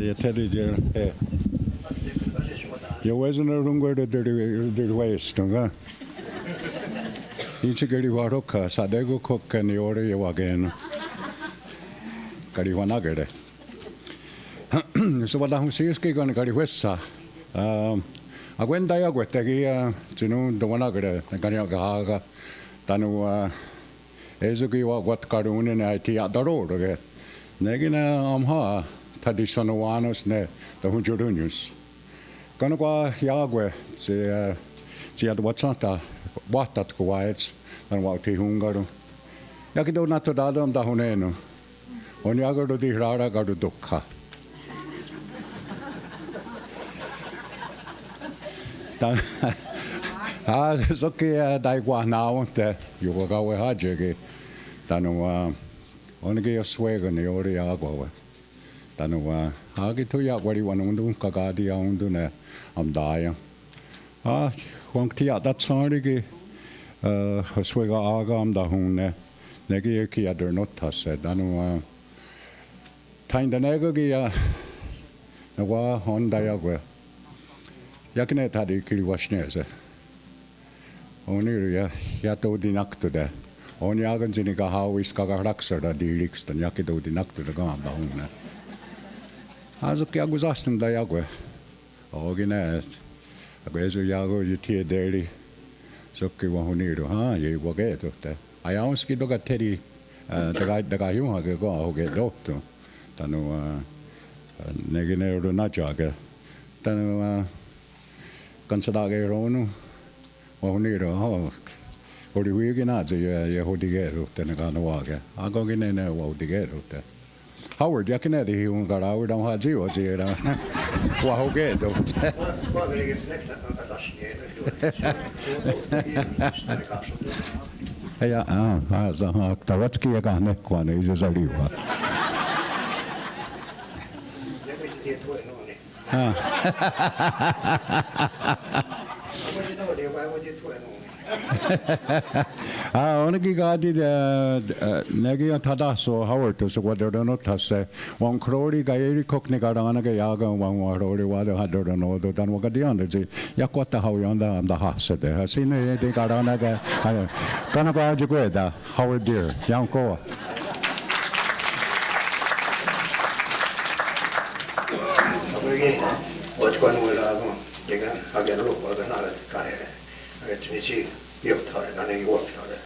yeterli jag vet inte hur går det waste då inte gari waroka sadego kokkan i ore wagen gari wanagere så vad hon säger ska gå gari wessa agwenda ya gwetegi tinu dowanagere gari aga tanu ezugi wa wat karune na iti adaro ge negina amha traditional wanos ne the hunjurunius kana kwa yagwe se ad watsata watat ko waits dan wa ti hungaru yakido nato dadam da huneno on yagado di rara gadu dukha dan så kan dai qua now te yo ga we ha je tanu on ge swega ne ori ya gwa tanu ha ge to ya wari wan undu ka ga di undu ne am dai hon ti ya dat sorry ge swega aga am da hun ne ge ki ader not tasse tanu tain da ne ge ya na wa hon da ya gwa yakne ta di kiri washneze onir ya to di nakto da on yagan jini ka hawis ka raksa da di rikstan yakido di nakto da gam da hunna azo kya guzastan da yagwe ogine abezo yago yiti deri sokki wa huniru ye wage to ta ayaonski do ga teri daga yu ha ge go oge dotto tanu negine ro na jaga tanu kansadage ronu Oniro, ori wigina je hodigero tenagano waga. Agogine ne hodigero te. Howard yakine di un garawi dam haji o je ra. Wa hogedo. Ja, za Tavatski ja ga nekva ne izaliva. Onegi gadi negi tadaso Howard to so what they don't tasse one crori gairi kokni garana ga yaga one warori wada hadro no do dan wagadi ande je yakwata how yanda am da hasse de hasine de garana ga kana ga jugeda Howard dear yanko what kon wala diga agero ko da na kare etnici yaptare nane yaptare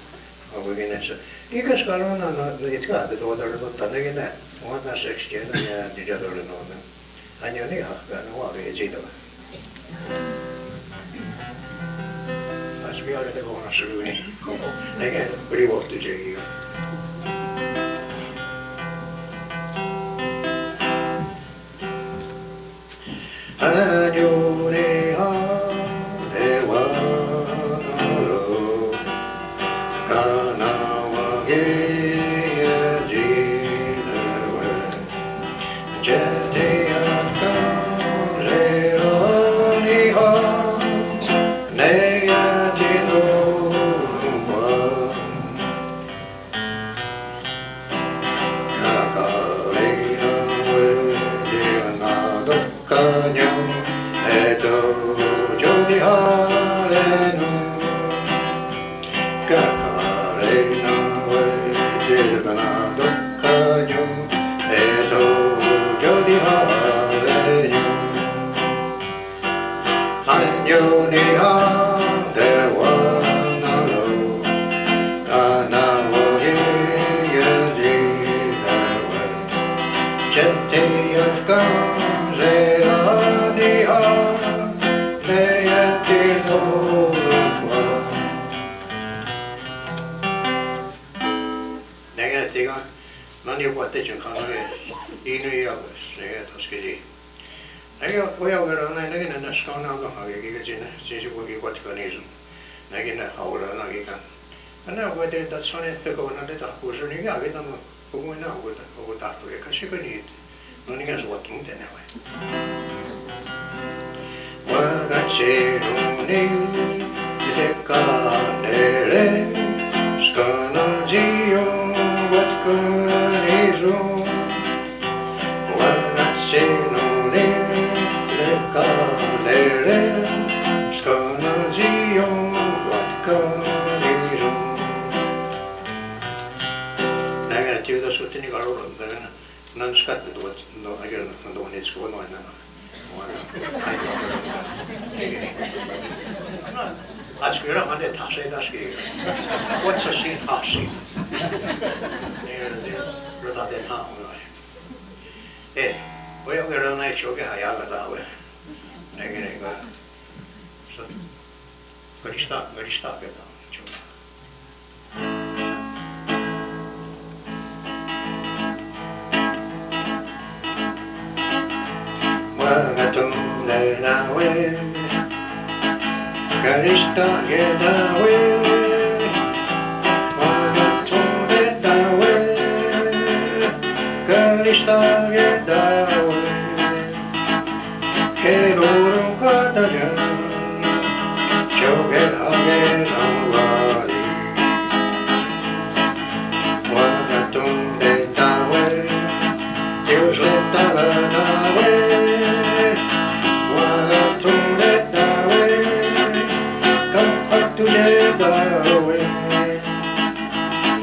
ama gene se ikas karona na etka de do da do ta de gene ona sekşke na ya diga do no na ani ne ha ga no wa ge jido asbi ale de ko na shuru ni ne ge pri vortu je Anjure ha ewa nalo kana wage jinewe jete aka jeroni ha nega jino wa kakare we jena dokkanyo jodi harenu kakarena we jegana dokkanyo jodi harenu anyo ni ha dewa nalo kana woye yeji dewa jete yatka zerani ha Nani vuotta sen kanssa iinu ja se toskeli. Näin voivat näin näin skannalla hakeekin siinä voi kotka niisun. Näin haura näin. Anna voi tehdä sanne tekoina tätä kursu niin ja kita koko ina koko tahto ja kasiko niitä. No niin käs vuotta miten ne vai. Wagacheruni tekanere skanajio vatkanejo Wagacheruni 何しかってとこのあげるのとこにつくのはな。あつくらまで達成だし。What's a scene half scene? ロタでな。親がない証券はやがたわ。ねえが。ガリしたけど。我が飛んでな上ガリしたげだ上我が飛んでた上ガリしたげだ上けどの方じゃちょげはげのわり我が飛んでた上寄せたがな上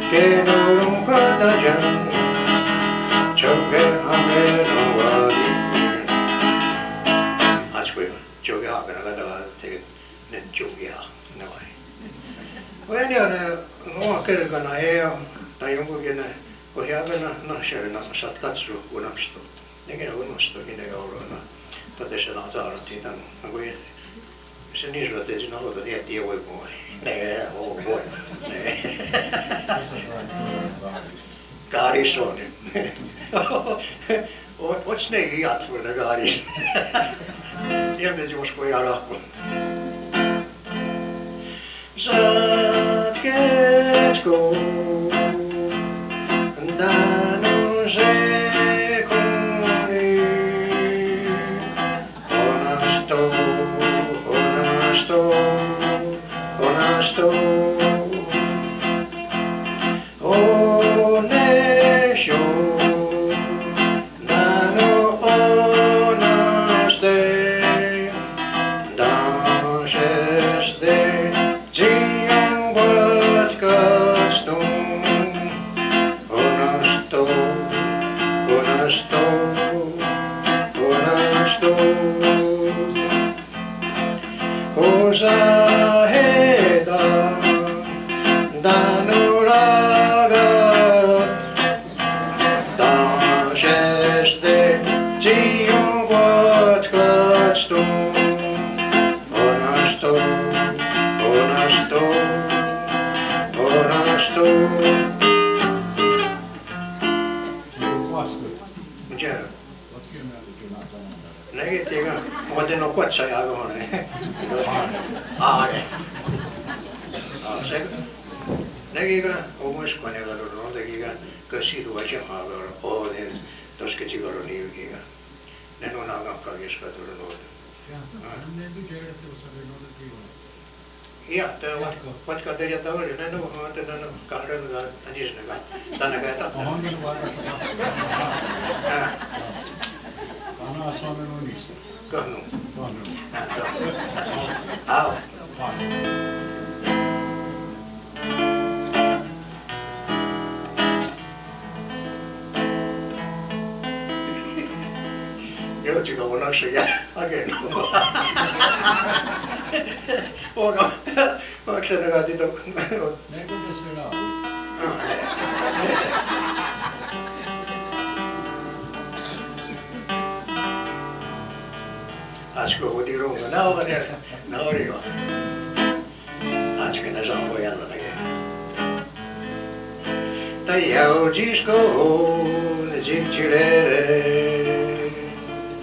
けどの方じゃちょげはげのわりあちこいちょげはげなかったがてねちょげはなわり親にはねのわけるかなよ大四国ねこへやべななしゃべなさったつるうな人ねけなうの人にねがおるなたてしなざらていたのこれSe niin sanoo, että ei sinä aloita niin, että ei voi voi. Nee, voi. Nee. Garison. Ots ne iat för det garis. Jämnet jos voi alakku. Satketko dano se koni onasto Ja, wat kan je dat horen? Nee, nog wat dan kan er dan is nog dan ga je dat. Anna Suomen unissa. Kahnu. Au. Joo, chico, onneksi jää hakenut. Onko se negatiivista? Negatiivista. Asko koti runga. Nauri va. Asko ne saa voi alla näkee. Tai jaujisko ne jikchirere.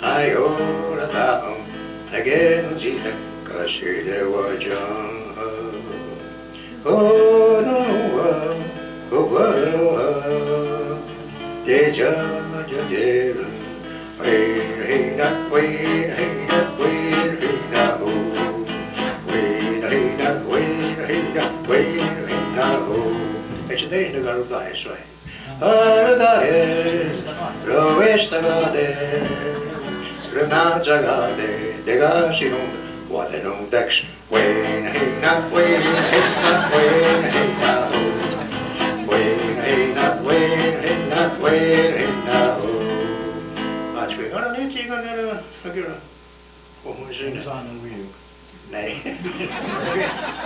Ayora taon again jile kashide wajan. Oh no wa deja jadera. Hey that way, hey that way, hey that oh. Hey that way, hey that way, hey that oh. Eikö teistä kannata edes? Ardae, rovestagade, renazagade, degasinum, watenum dex, wen hey not wen, hey not wen, hey not oh. Wen hey not wen, hey not wen, hey not oh. Kyllä, Pohjoiseen. Nej.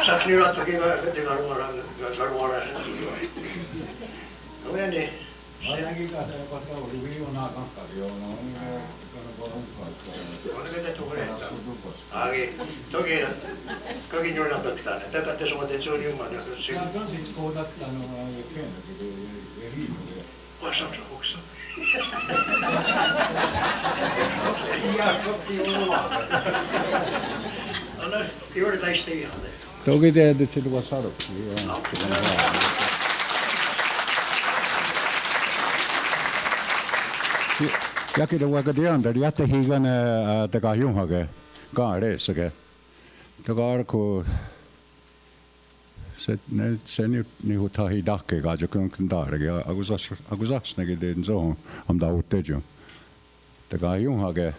Saaks nyt ottokin karvuolaisen tulijoihin. No niin. Ainakin koska oli viiunaa kakkari, on Oliko te tuhletta? Toki juuri töktään. Tätä te suotet sun jumman. Jag kan inte skåda att jag har känner det är rivet. Vad sa du också? Jag ska till Ola. No, juuri tästä ihan. Toki tiedät, että se tuo sadoksi. Jäkin on vaikka tiedä, että jätte hiikane teka juhake kaareessake. Teka arku se nyt niinku tahi dakke kaaju kunkin taarki. Agusasnakin tein sohon am da utteju. Teka juhake.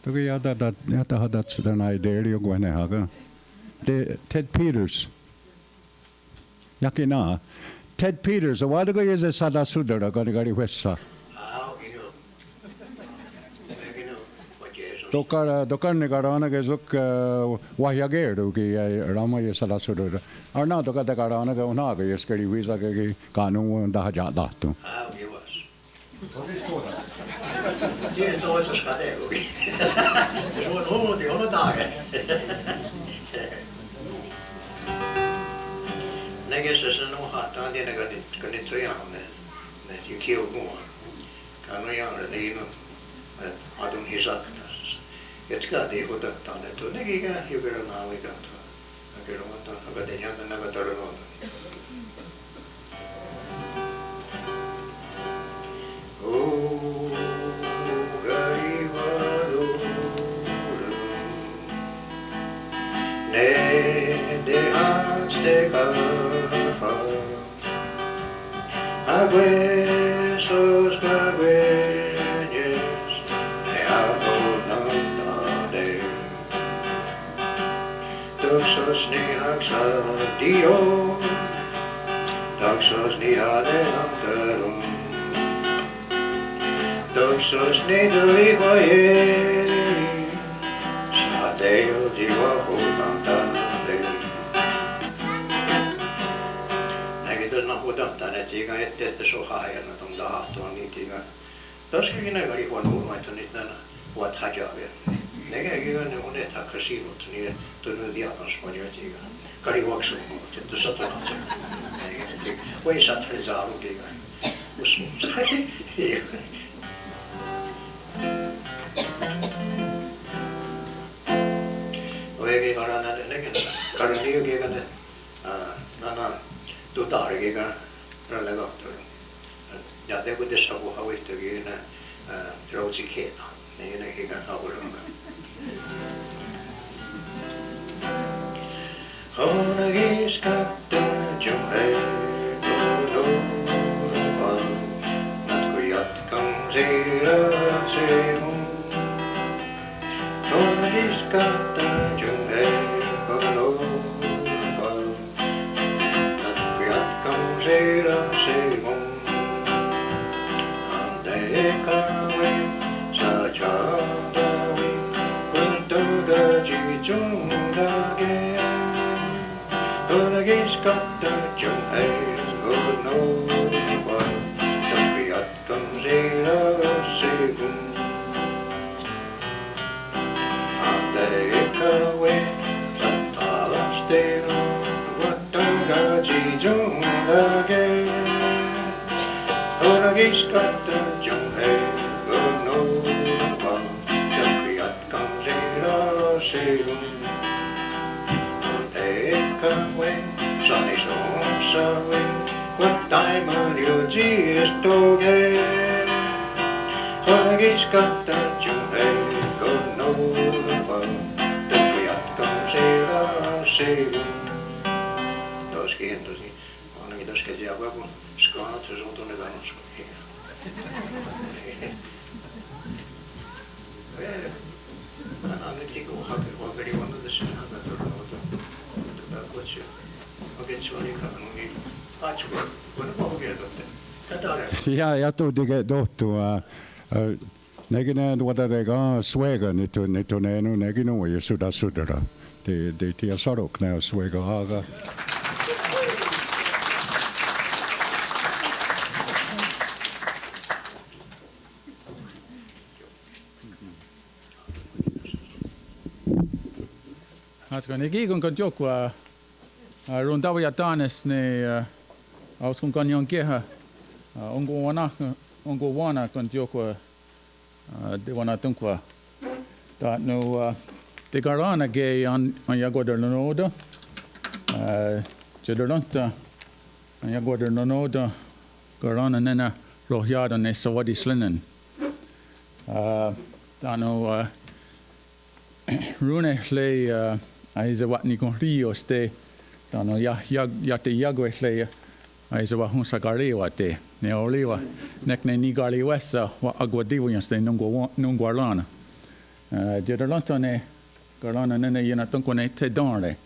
Toki jätä hadat sitä näin joku ennen haka. Ted Peters. Jäkin naa. Ted Peters, wadugo yeze sada sudara gari wessa. Dokar garana ke zuk wahyageru ki rama ye sada sudara. Arna doka de garana ke unaga yeskari visa ke kanun da haja dahtu. Siinä toisessa kategoria. Se on huuti, on taake. Näkessä se nuhataan tiedä, kun nyt on ihan ne kiukumaan. Kan on ihan niin, atun hisaktas. Jotka tiihutattaa ne tuo näkikään jukeren aavikaan tuo. Jukeren ottaa, aga tein ihan tänne kataranoon. Agüesos cagüeñes de abonantade. Toxos ni axadio, toxos ni adelantaron. Toxos ni duivoyeri, sadeo divahuutantade. Tiiga että se on haajana tuon tahtoon niin tiiga. Toskin ne oli huono että nyt nämä ovat hajavia. Nekin on ne monet aggressiivot niin tuonne diagnosmania tiiga. Kari huoksu mutta että sattunut. Voi sattua saaru tiiga. Usmuus. Oikein varana nekin. Kari liukin kan nana tutarki kan relegator. Ja det går det så på har inte gina trotsiketa. Nej, det kan ha varit. Hon giskatte juhe do natko jatkan sillä se mun. Hon giskatte juhe do Sera segon Andekawe Sajadawe Kuntuga Jijundage Unagiskatta Jumhe Gunova Tapiatkam Sera segon Andekawe Satalastero Watunga Jijundage Unagiskatta Jumhe Gunova Tapiatkam Sera segon Andekawe Sanisonsawe Wattaimani Ujistoge Unagiskatta Jumhe Gunova Tapiatkam Sera segon Kiintosi. Ainakin tässä käsi aikaa, kun skaat se on tuonne välissä. Mä nyt ikku hakeri vuonna tässä nähdään tuolla kutsu. Okei, se on ikään kuin atsu, kun on pohjaa totta. Tätä Ja tog det dotto. Nägin tuota rega suega nyt on enu nägin oi sudara. Det är sarok när suega haga. Atska ne gigun kan jokwa rondawa ya tanes ne auskun kan yon keha ongo wana kan jokwa de wana tunkwa ta no de garana ge an yagoder noda jederanta an yagoder noda garana nena rohyada ne sawadi slinen ta no rune le aiza wat ni kon rio ste tano ya te yagwe le aiza wa hunsa garewa te ne oliwa nek ne ni gali wesa wa agwa divu yaste nungo lana jeder lanta ne garana ne yena tonko ne te donle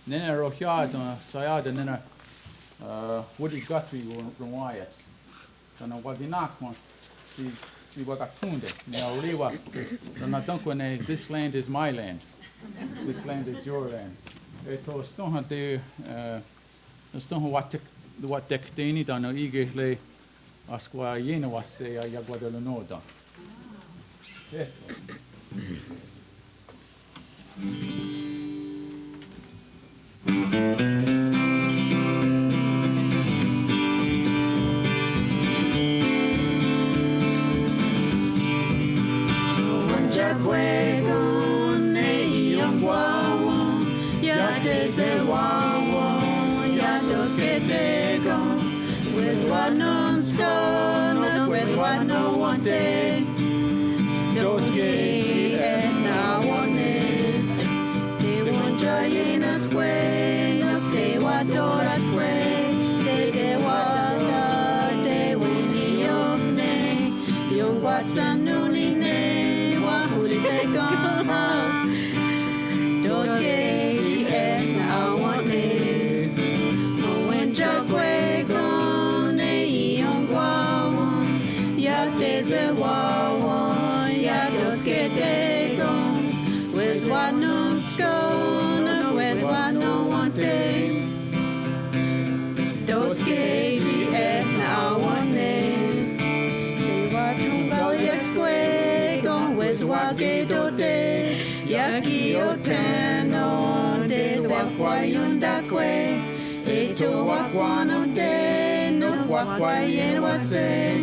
nena rohyada sayada nena Woody Guthrie Rwayats tana waginakmos si wagatunde ne oriwa tana donkone this land is my land, this land is your land eto stoha de stoha wat tekteni tana ige le askwa yena wasse ya guadalonoda Yaki oteno de wakwayunda kwe eto wakwano de no wakwayen wase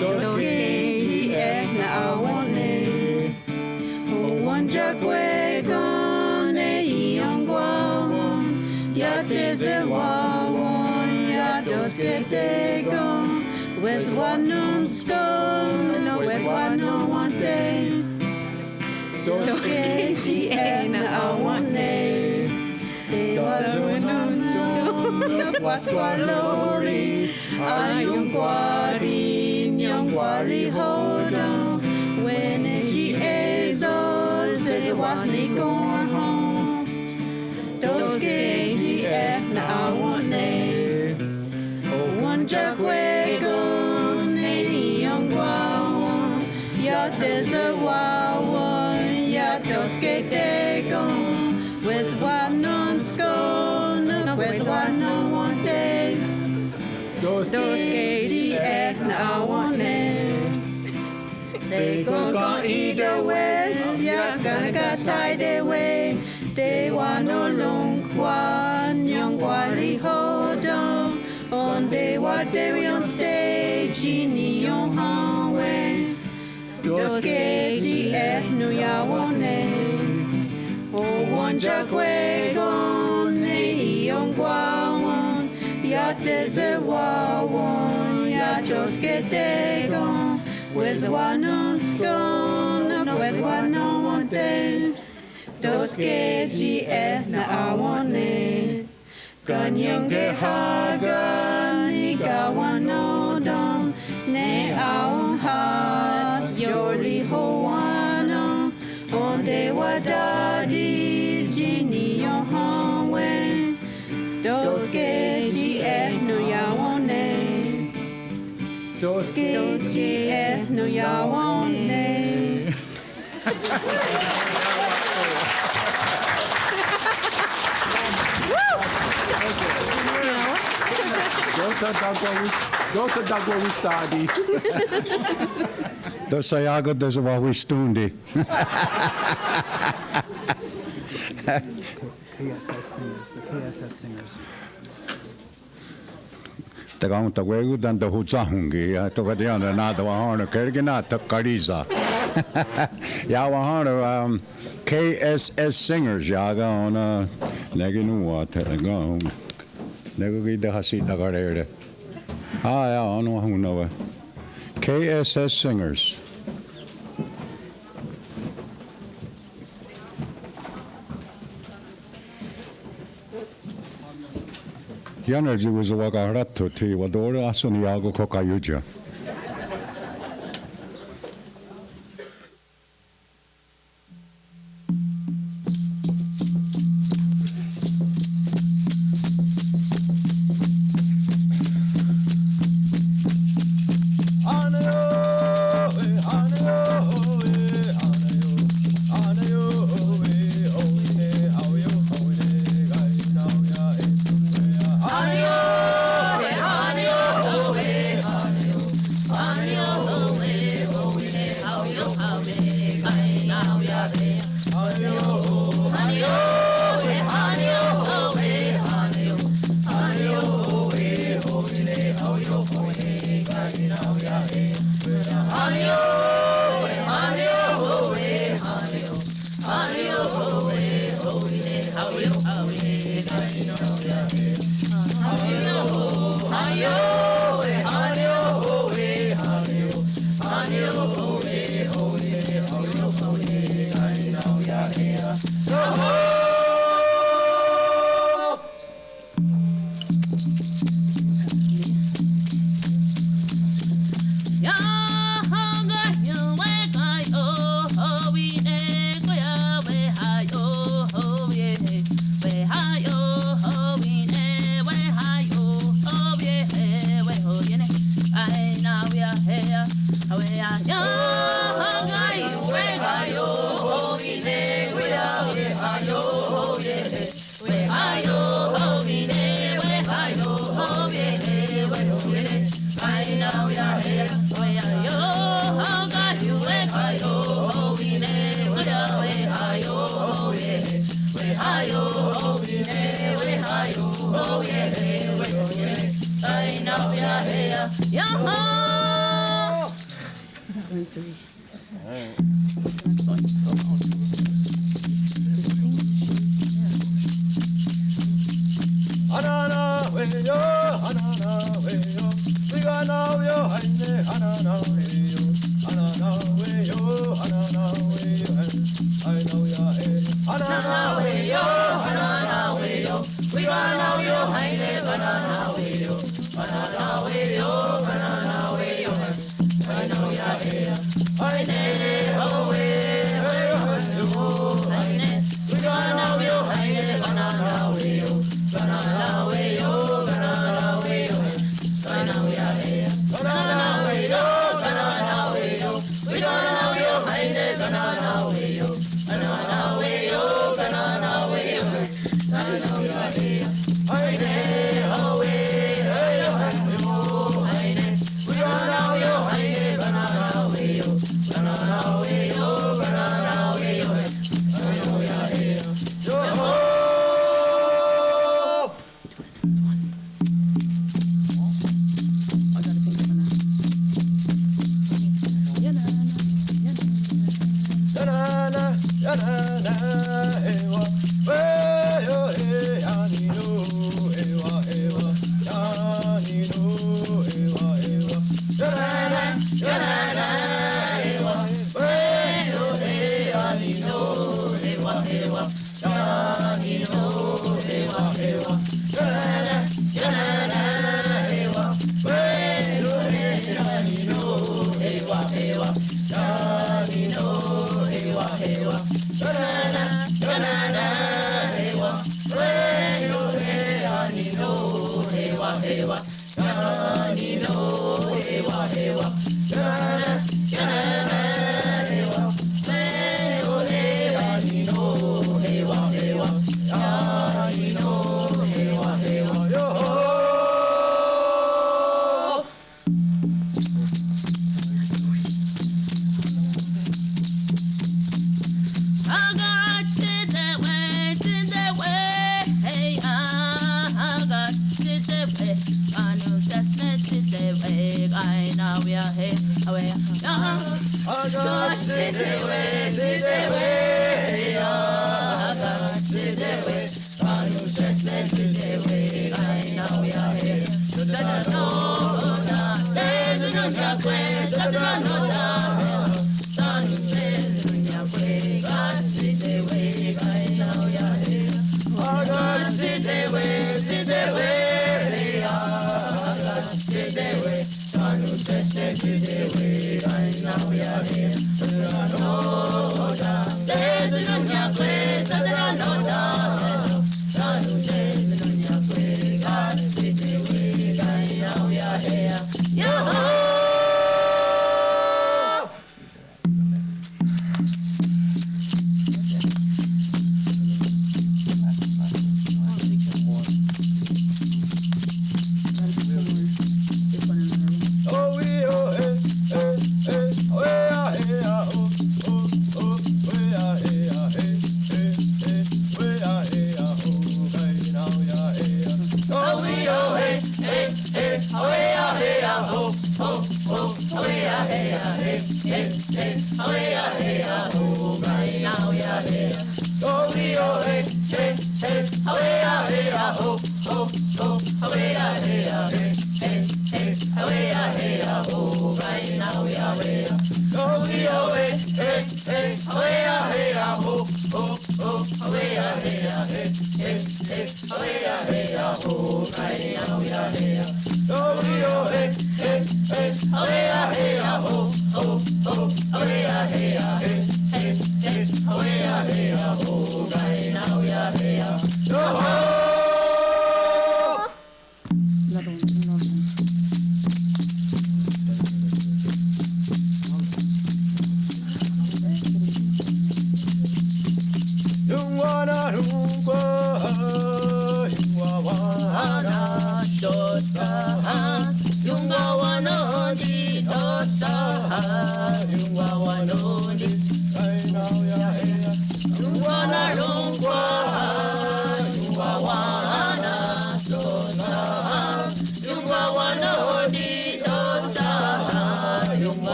doski ekna awone wanja kwe gone iongwa ya teze wawon ya doske tego wes wanon skon no wes wanon Doskeci na awane. Waswalori. Ayungwari. Nyongwari hodo. Weneji ezo. Zezwani going home. Doskeci na awane. Jakwego, Nani Youngwa, Yat is a wawa, Yat doske dego, with one on scone, with one on one day. Doske GF now one Say go either west, Yat gonna get tied away. They want no long one, young wali hold on. On day what they on stage, ni on highway. Doske GF no ya one. Oh, one jagwe gone, ne on guawan. Ya deze wawan, ya doske de gone. With one on scone, with one on one day. Doske GF na awane. Ganyenge haga ni gawanodon ne aon ha yoli hoano onde wadadi jini yon hanwe doske GF no yawone doske GF no yawone. Don't say that when we started. Tuossa Jaakko tuossa vahvistundi. KSS singers. Taka mutta kun ei tanta hutsahungi ja toka tiedä näitä vaan kerki näitä kadisa. Ja vaan KSS singers Jaakko on näkin nuot on. Näkö kiitä hasita kareide. Ja on hunova. KSS singers. Jänerji was waka ratto ti wadora asuni yago kokayuja.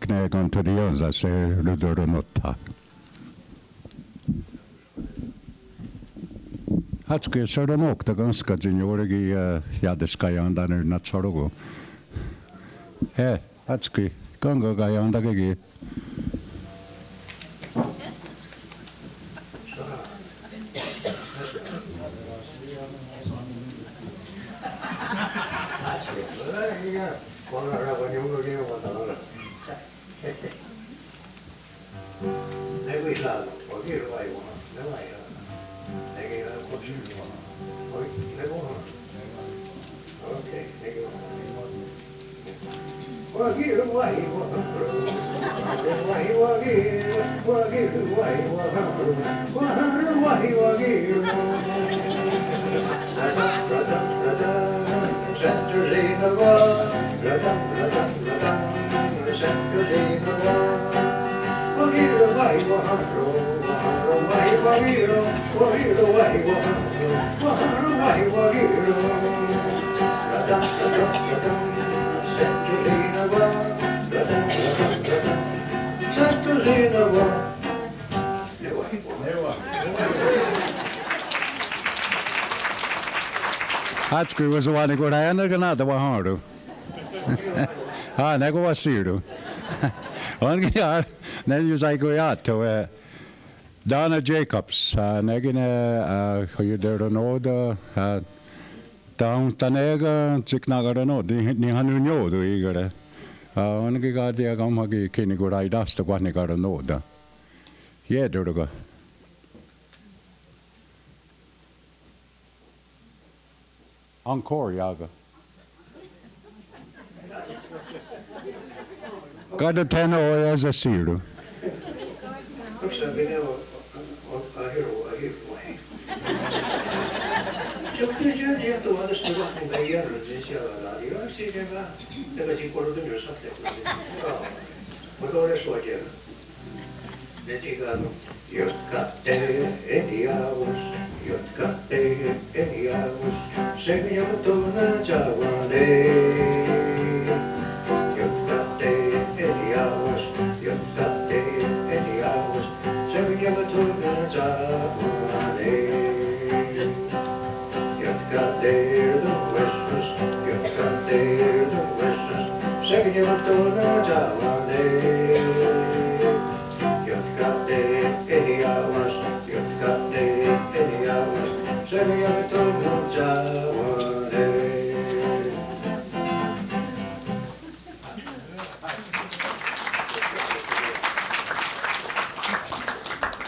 Knägon till Jönsas är Ludor och Notta. Hatski söronokta ganska tin juurikin jäädeskajaan tänne nat sorugu. He, hatski kankakajaan takikin. Hatski was one good hand again, the Waharu. Ah, Nego was Siru. On here, then you say go out to Donna Jacobs, Negine, you there to know the down Tanega, Chicknaga, no, Nihanu know the eager. On the Gadia Gamagi, Kinigur, I dust the one got a note. Yeah, there to go. Encore, Yaga. Got a 10 or as a zero.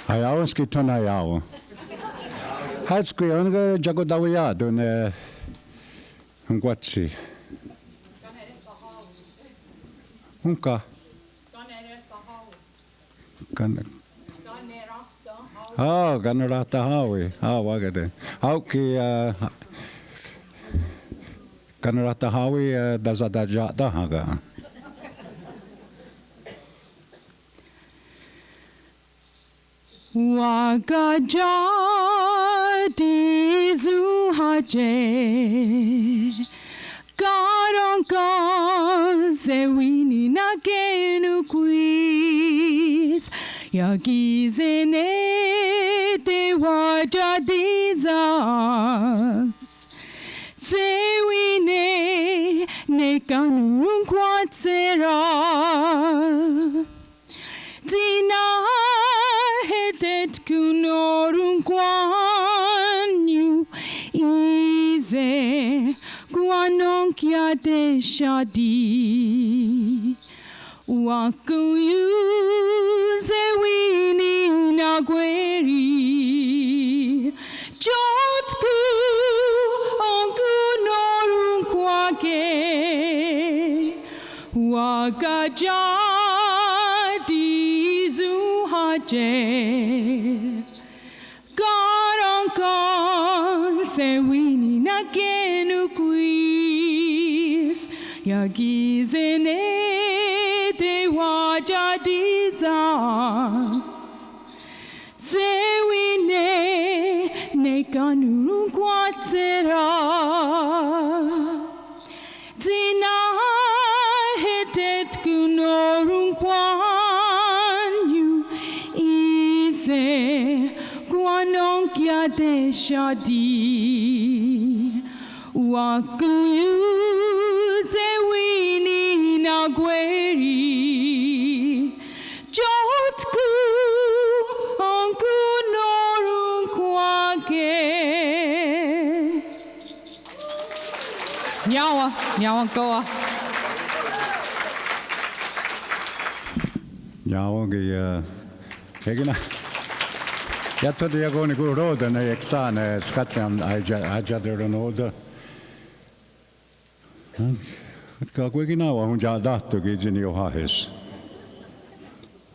I always get to know. Hatski on the Jagodawia, don't what's he? Unka. Oh, Ganarata Howie. Oh, Wagade. Hauki Ganarata Howie does a dahaga. Wakajati zuhaje karonka sewini na kenu quiz yakizene te wajadizas sewine ne kanun kwatsera Dina hetet kunorun kwanyu ize kwanon kya de shadi wakuyu zewini nagweri jotku onkunorun kwake wakajadi Karonka sewini na kenu quiz Yagizene te wajadizas Sewine ne kanurun kwatsera Tina hetet kunorun kwanyu kwanon kya de shadi wakuyu se wini na gweri jotku anku norun kwake nyawa goa Jaugi egina. Jag trodde jag går i råden när jag sa när skatten ajade råd. Ka kuinkin on ja dahtu kisin jo hahis.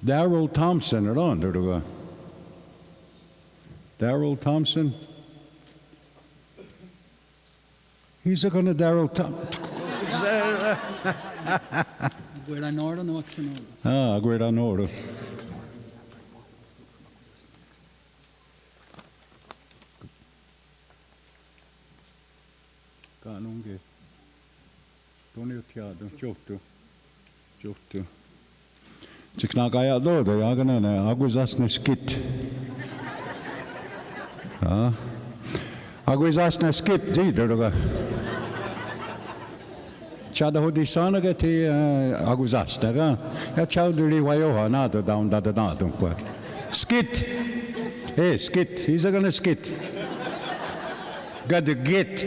Daryl Thompson on duruga. Daryl Thompson. He's gonna Daryl Thompson. Guerra Nordo no Oxenodo. Ah, Guerra Nordo. Kanungi. Toni utjadu, johtu. Ciknaka ja dodo, ja ganane, aguzasne skit. Ah. Aguzasne skit, diiduruga. Chada hodisana ke ti aguzasta ga. Ja chauduri wayoha nado down da kwa. Skit. Hey, skit. He's gonna skit. Got to get.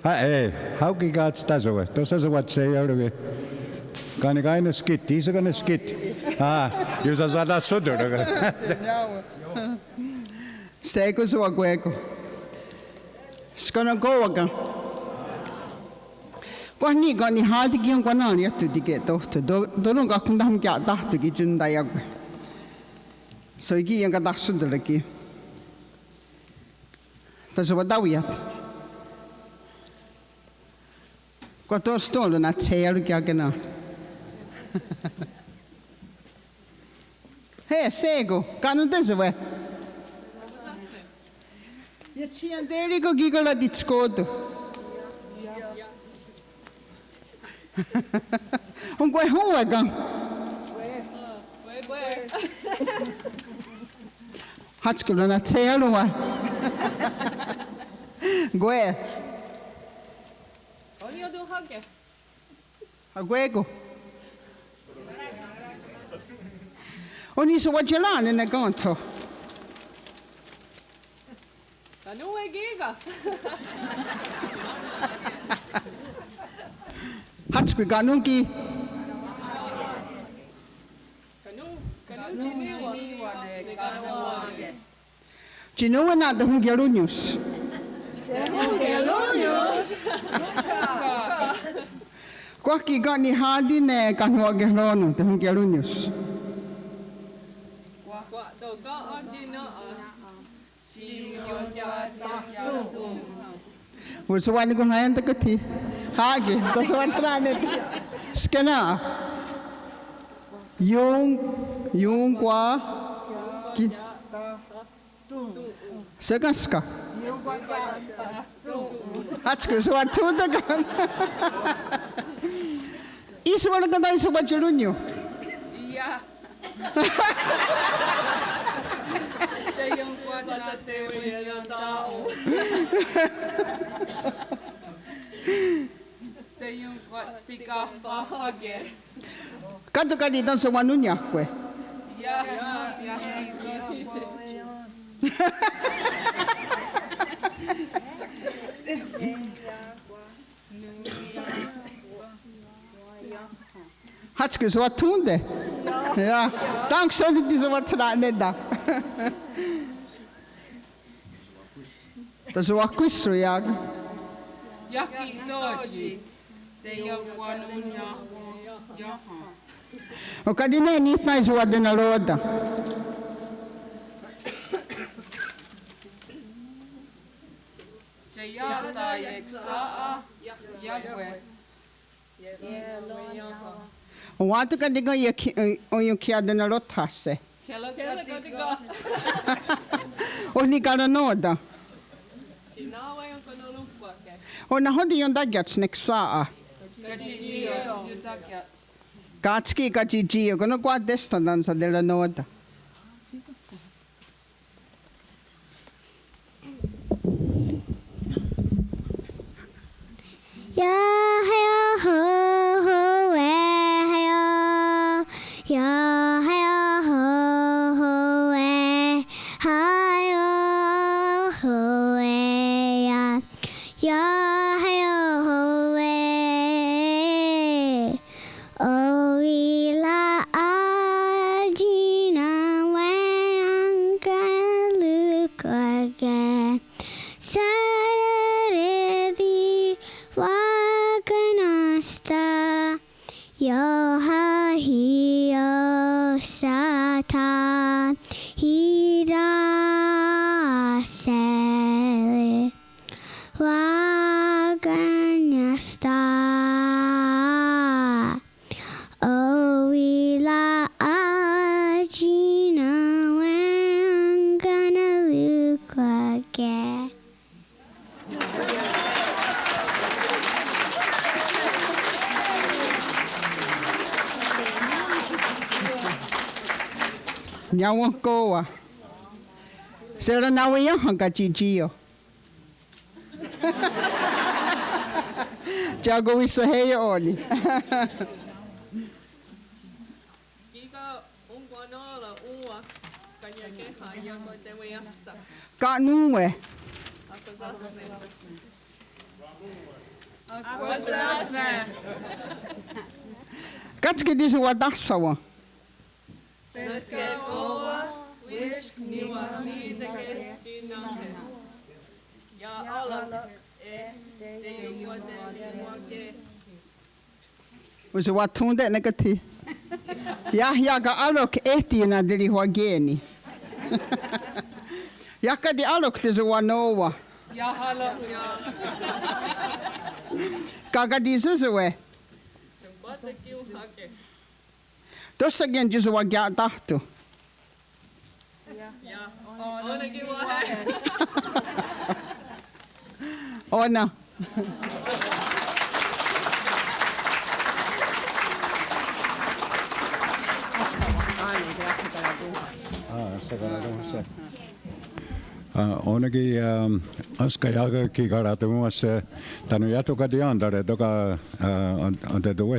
Hey, how he got stazoe? Das is what say out Kan ik een skit? He's gonna skit. Ah, you sa da sudur. Seko so agueko. Skona goaga. Kwani gani hadi gion kwana ya tu dige dohto. Dono ga kunda ham kya dahto gi junda ya gwe. So gi yang ga dah sudur lagi. Tas wa dawiyat. Kwa to stolo na tseyaru kya gena. Hey, sego, kanu desewe. Je cian delico gigola di scodo. Un quei huega. Hatskulu na tselo wa. Gue. Olio do hage. Aguego. Oni so wajelane na ganto. Kanu e giga. Hatskulu ganungi. Kanu Chinua na de hungerunius. Qualche gani hadi ne kanu agerono de hungerunius. Was one going to end the gutty? Hagi, that's what's on it. Scanner. Yung qua. Sagaska. That's good. So I told the gun. Is one of the guys about Jerunio? Yeah. Canto cadito so manunya kwe. Hatske so tunde. Ja, dank so dit so wat neda. Das so acquisto ja. Yaki soji. Te yokuanunya. O kadine ni na so wat na roda. Jayata yeksaa yakwe. O watu kadiga o yokiada na rotase. O ni gara noda. O na hodi yon dagyats neksaa. Katski kachiji o kono kwa desta dansa della noda. Nyawa koa. Sera nawa ya hanga jijio. Jago wisa heya oni. Kika ungwanola uwa kanyake haya matewe yassa. Ka nuwe. Akwasasne. Katke disu wadasawa. Seskeskoa wisk niwa niiteke jinnahe. Ja alak te juoten muake. Usu watunde negati. Ja ga alok ehti na dili huageni. Jaka di alok disu wanoa. Ja halo. Kaga disu suwe. Sen kwase kiuhake. Tuossa gen disu wagia tahtu. Ja ainakin wahe. Ona. Onnekin aska jälkeen karatu muassa tanu jatukati andare toka antetu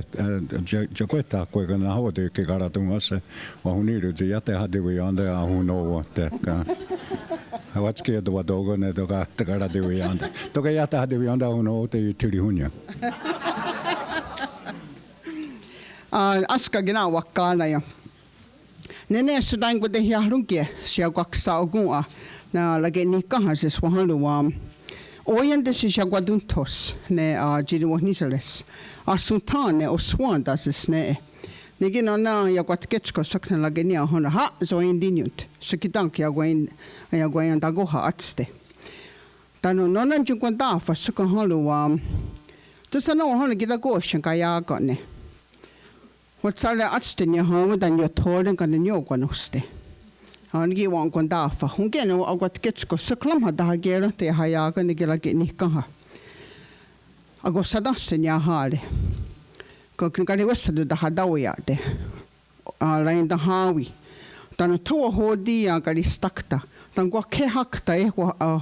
jo koittaa kuinka na hautyykki karatu muassa on niidyt jäte hadivi ande ahun ovo tekka Vatski tuo togo ne toka karatu ande toka jäte hadivi ande ahun ovo te ytili hunja Aska gina wakkaana ja nene sudan ko te hiahrunkie sia kwaksa ogua na lage ni kahases wahalua oyen si jaguaduntos ne jiri wahniseles asuntane oswandas ne nigina na jaguatketsko sakna lage ni hona ha zo indinyut sikitank jaguain dagoha atste tanu nonan junkwanda fa sukan halua tusana wahana kita goshan kaya kone Watsale atsten ja haudan jo toden kan den joukanoste. Ainakin vaan kun taafa. Hun kenen agat ketsko saklamha tähän kielä te hajaaka ne kielläkin nihkaha. Ako sadassen ja haale. Kun kani vessadu tähän daujaate. Lain ta haavi. Tän tuo hodi ja kali stakta. Tän kwa kehakta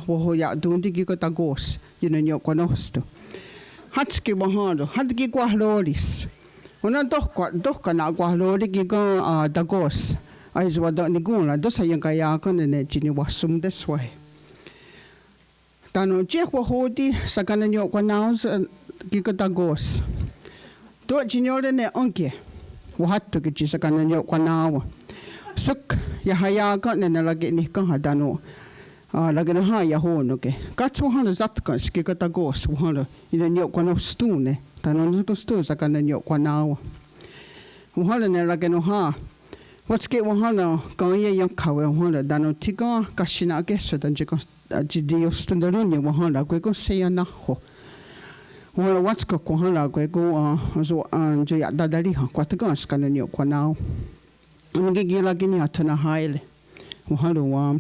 vohoja tuntikin kota goos. Jinen joukanosto. Hatski vahaado. Hatki kwa loolis. Ona tohkana kwa lorikin ko dagos ai zwa da ni guna dosa yang kaya ko ne jini wasum deswai tano je ko hodi sakana nyo ko naus ki ko dagos to jinole ne onke wa hatto ki sakana nyo ko nawa suk ya haya ko ne lagi ni kan hadano lagi na ha ya hono ke katso hana zatka ki ko dagos hana ina nyo ko no stune tano no stu sakana nyo ko nawa Muhala ne lage no ha. Watske muhala kaya yang kawe muhala dano tiga kashina keso dan jika jidi ostandarunya muhala kwe ko seya na ho. Muhala watska muhala kwe ko zo jo ya dadali ha kwa tiga skana nyo kwa nao. Ngi lagi ni atana haile. Muhala wa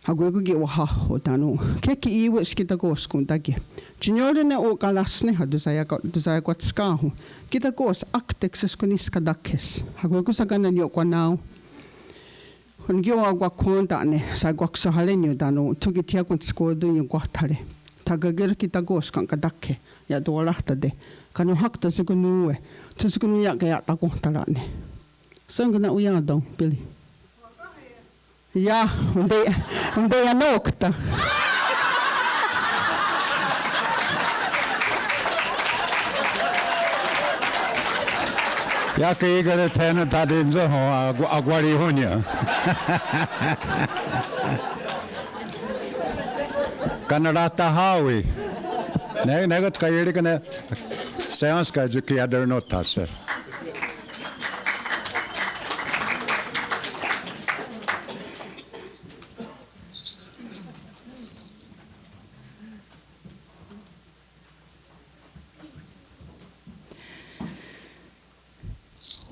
Hagwe ko ge wa ho dano. Keki iwe skita ko skuntagi. Jinyole ne o kalasne hadu saya kwat skahu. Kita kos aktekses koniska dakes. Hagwe ko sakana nyo kwa nao. Hon gyo agwa konta ne sa gwak sahalenyo dano tugi tia kun skodu nyo gwatare. tagager kita gos kan kadake ya dolarta de kanu hakta sekunu tu sekunu ya kaya tako talane sangna uya dong pili ya unde ya nokta Ja kegere tene tadin zo agwari honya. Kanada tahawi. Negat kayeri kana seans ka juki adar notas.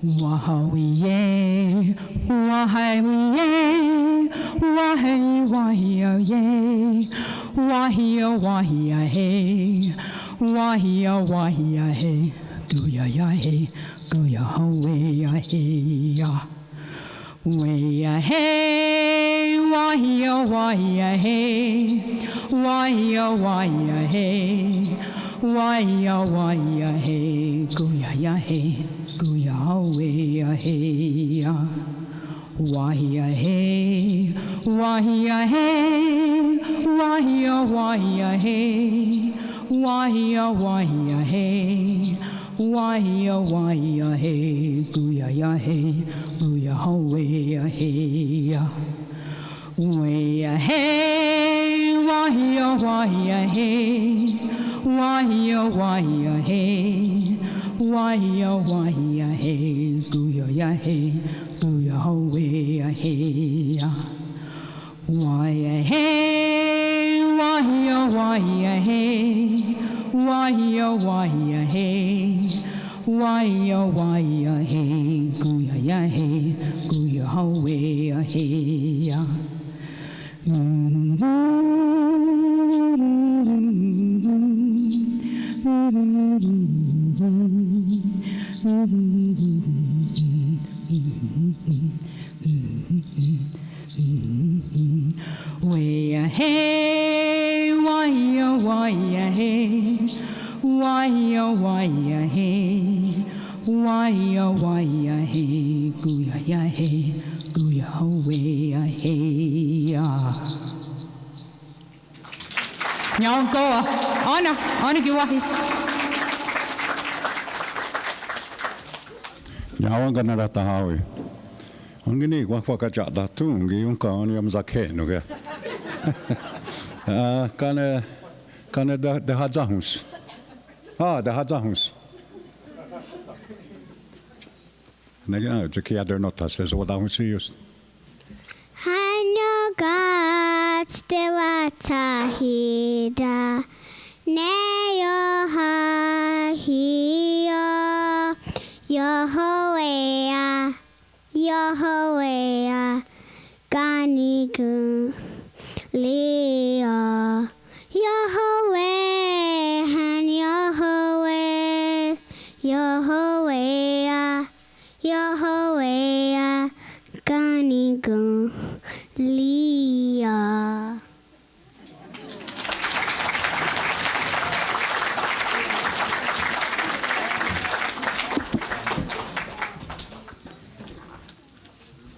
Wahawiye, wahawiye, wahawiye, wahia wahia he, wahia wahia he, guya ya he, guya hawe ya he ya, we ya he, wahia wahia he, wahia wahia he. Waya waya he, guya ya he, guya we ya he ya. Waya he, waya he, waya waya he, waya waya he, waya waya he, guya ya he, guya we ya he ya. Waya he, waya waya he. Wahia wahia he, wahia wahia he, guya ya he, guya hawe ya he ya. Wahia he, wahia wahia he, wahia wahia he, wahia wahia he, guya ya he, guya hawe ya he ya. Waya hey, waya waya hey, waya waya hey, waya waya hey, guya ya hey, guya hawe ya hey ya. Nhau cô à? Ona kêu wahi. Nhau Kanada tahawi. Ongini wakwa jada tungi unka oni amzake nuge. Kane de hadzahus. De hadzahus. Nega juki adar notas es wadahus just. Hanyo gats de watahida neyo hahio Yahweh Yahweh Ganigu Leo Yahweh Han Yahweh Yahweh Yahweh Ganigu Leo.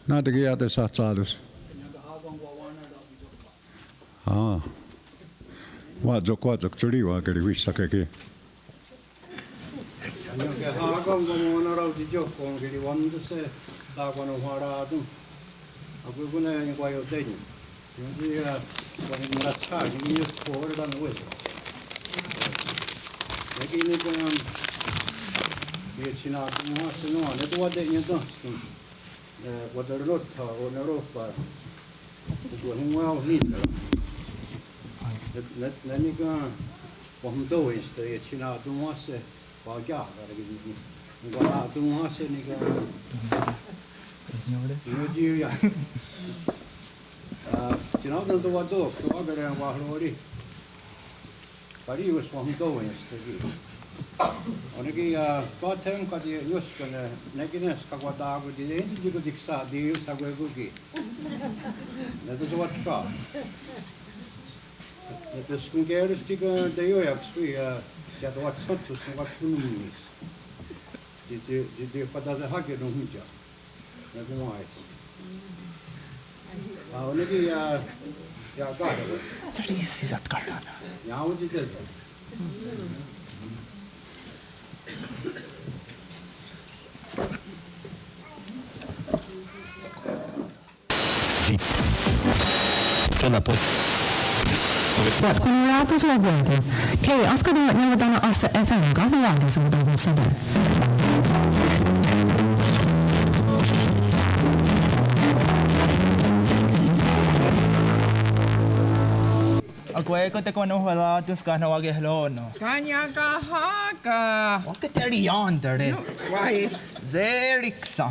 Näitä kieltä saat saadus. Vaadzok tuli vaakeli vissakeki. Anyoke haakon ko mona rauti jokkoon keli wanduse taakonu haraatu. Aku kuna ni kwa yote ni. Yungi ya kwa ni mratsa ni ni spore dan wes. Lakini kwa ye china kuma sino ne to wade ni to. Waterlot o Europa. Ko ni wa ni. Nani ka wamdo is ye china kuma se bao ja ga ni. Ngwa kuma se ni ka Nhiều ya. Chỉ nói đến tôi做，我个人话罗哩，把你有双刀的是个。我那个昨天个的有是个呢，那个呢是个大个的，这个迪萨的有啥个个的，那都是我抓。Jos kun käydesti kun te jojaks või ja tuot sotsus on 20 Sitten patata hakenut mitä. Ja kun maito. On nekin ja kahden. Se oli sisät karjana. Ja on sitten. Kun laatu suovuotin. Kei, asko tuo neuvotana assa FM kahvilahdin suutaan sitä. Ako eko te kono wala tus kana wage hlono. Kanya ka haka. Onko teri yandere? Why? Zeriksa.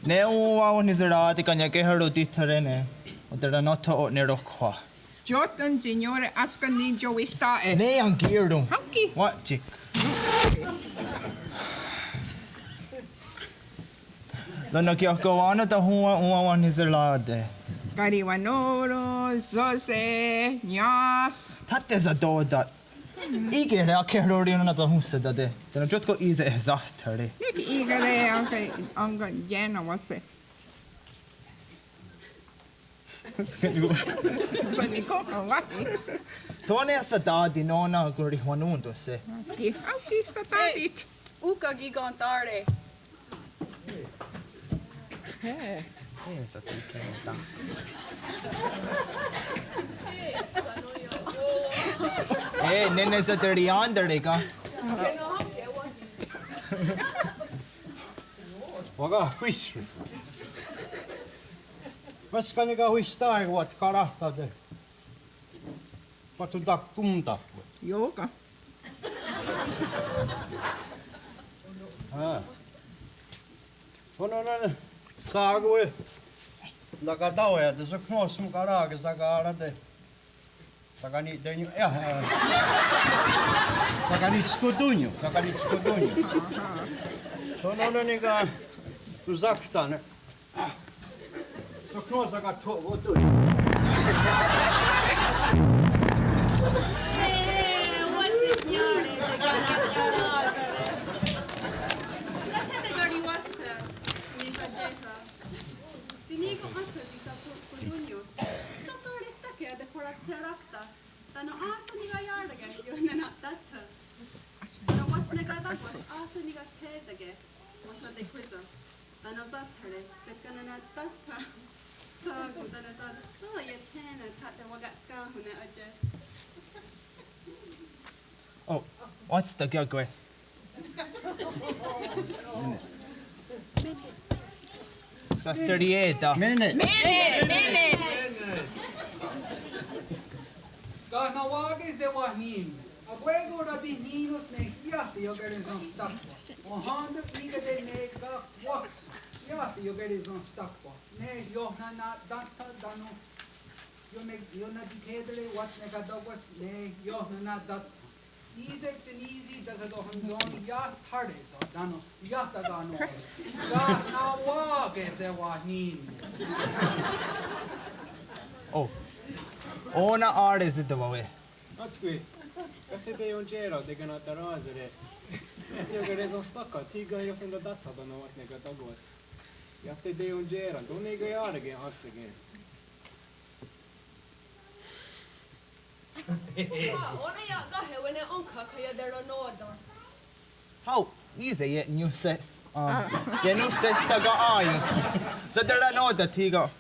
Ne uwa oni zerati kanya ke hero tithare ne. Otera notho ne rokwa. Jotan signore askani joista e. Ne ang girdum. Hanki. What chick? Lona ki ako ana ta huwa wani zerlade. Kariwanoro, Zose, Nyas. Tatte za doda. Ike re akerori na ta husse dade. Tena jotko ize zahtare. Nik igare anka jäna vase. Sani koko vaki. Tone sa dadi nona gori wanundo se. Hanki sa tadit. Uka gigantare. Hei. Sa tikenta. Nene sa teri andere ka. Vaga huisri. Vaska niga huistaa kuvat karahtade. Patu takkumta. Joka. On saagui. Daga tauja, että se knoss mun karaake saka arate. Saka ni te ja. Saka ni skudunju. On niga tu zakstan. Se knoss saka tuotu. Tano aasuniga jaardagen juonena tätä. Tano vatsnega takos aasuniga tseedage. Vasta te kuisa. Tano zathare. Tetkana tätä. Saagu tano saad. No ja teena tätä wagatskaahune aje. Oh, what's the gagwe? Ska 38. Minute. Kahna wage se wahnin. Abuego da di ninos ne yahti yo gerin son stuck. On handa iga de ne ka wax. Yahti yo gerin son stuck. Ne yo na datta dano. Yo na dikedere wat ne ka dogwas ne yo na datta. Isek den easy does it on yon ya harde so dano yata dano. Kahna wage se wahnin. Oh. Ona ardes det var vi. Atskui. Efter det on gero det kan att razere. Jag är som stacka tiga jag från data då något nega tagos. Efter det on gero då nega jarge hassege. Ona ja kahewene onka kaya dero nodor. How easy yet new ses. Ja new ses saga ajus. Så det är något att tiga.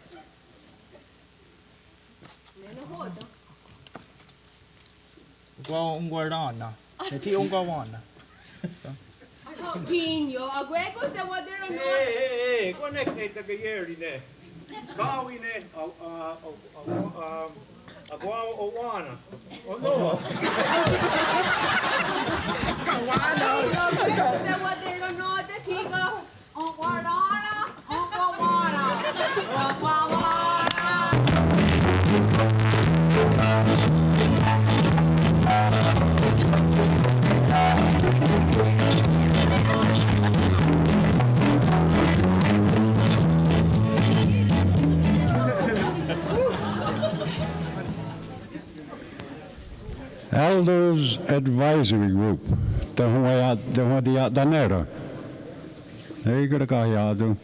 Qua guardana. Ne ti un gawana. Pinyo, aguego se wadero no. Hey, connecte que yeri ne. Kawi ne agua owana. Oh no. Kawana. Se wadero no de tiga. On guardana, on gawana. On gawana. Elders Advisory Group. Det har de där nere. Det är det jag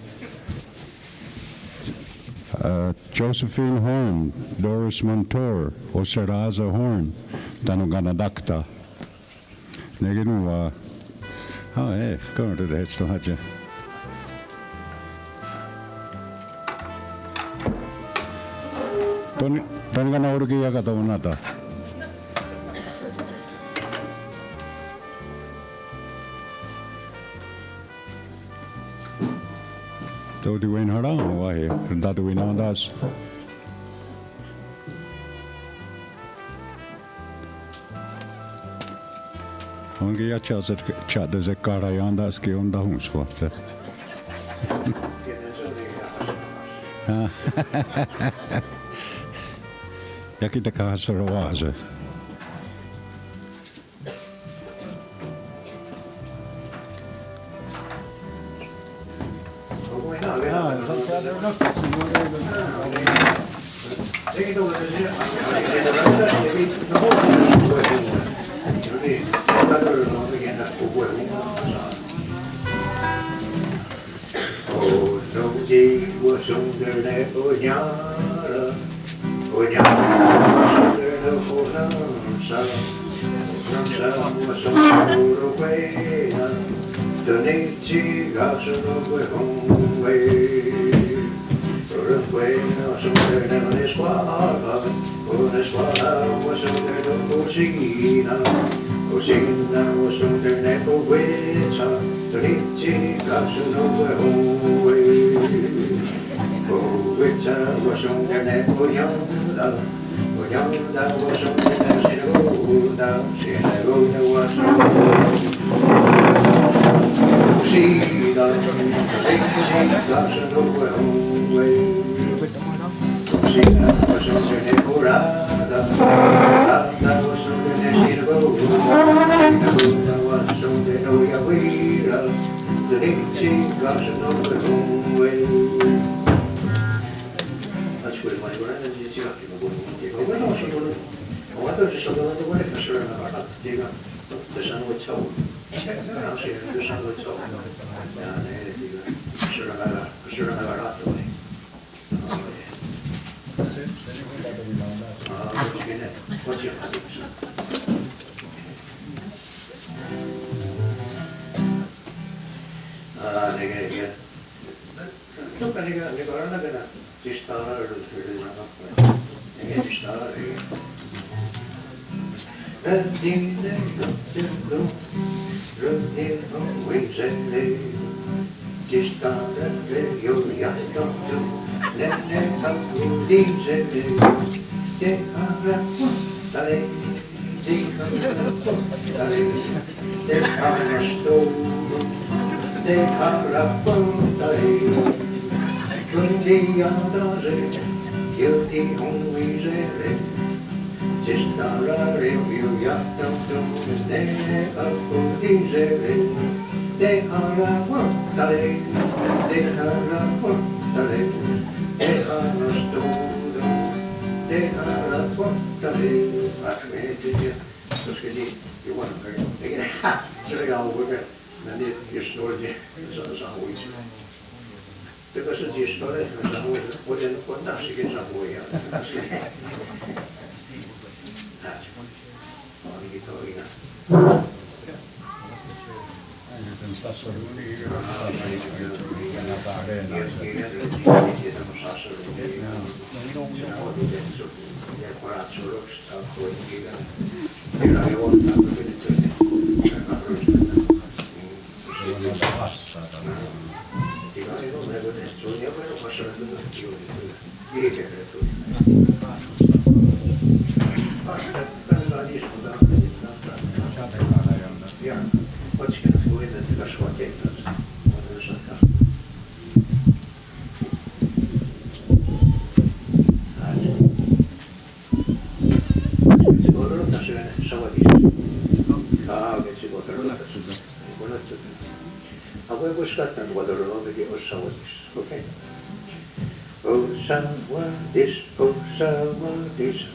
Josephine Horn, Doris Montour och Seraza Horn. Tanungana dakta. Nege nu kommer det här stå här. Tanungana orgi jaga taunata. Då du en hara och är det du en andas. Onkin ja chatta se kara ja andaski on dahusvuotta. Ja kita kahasara vaasa.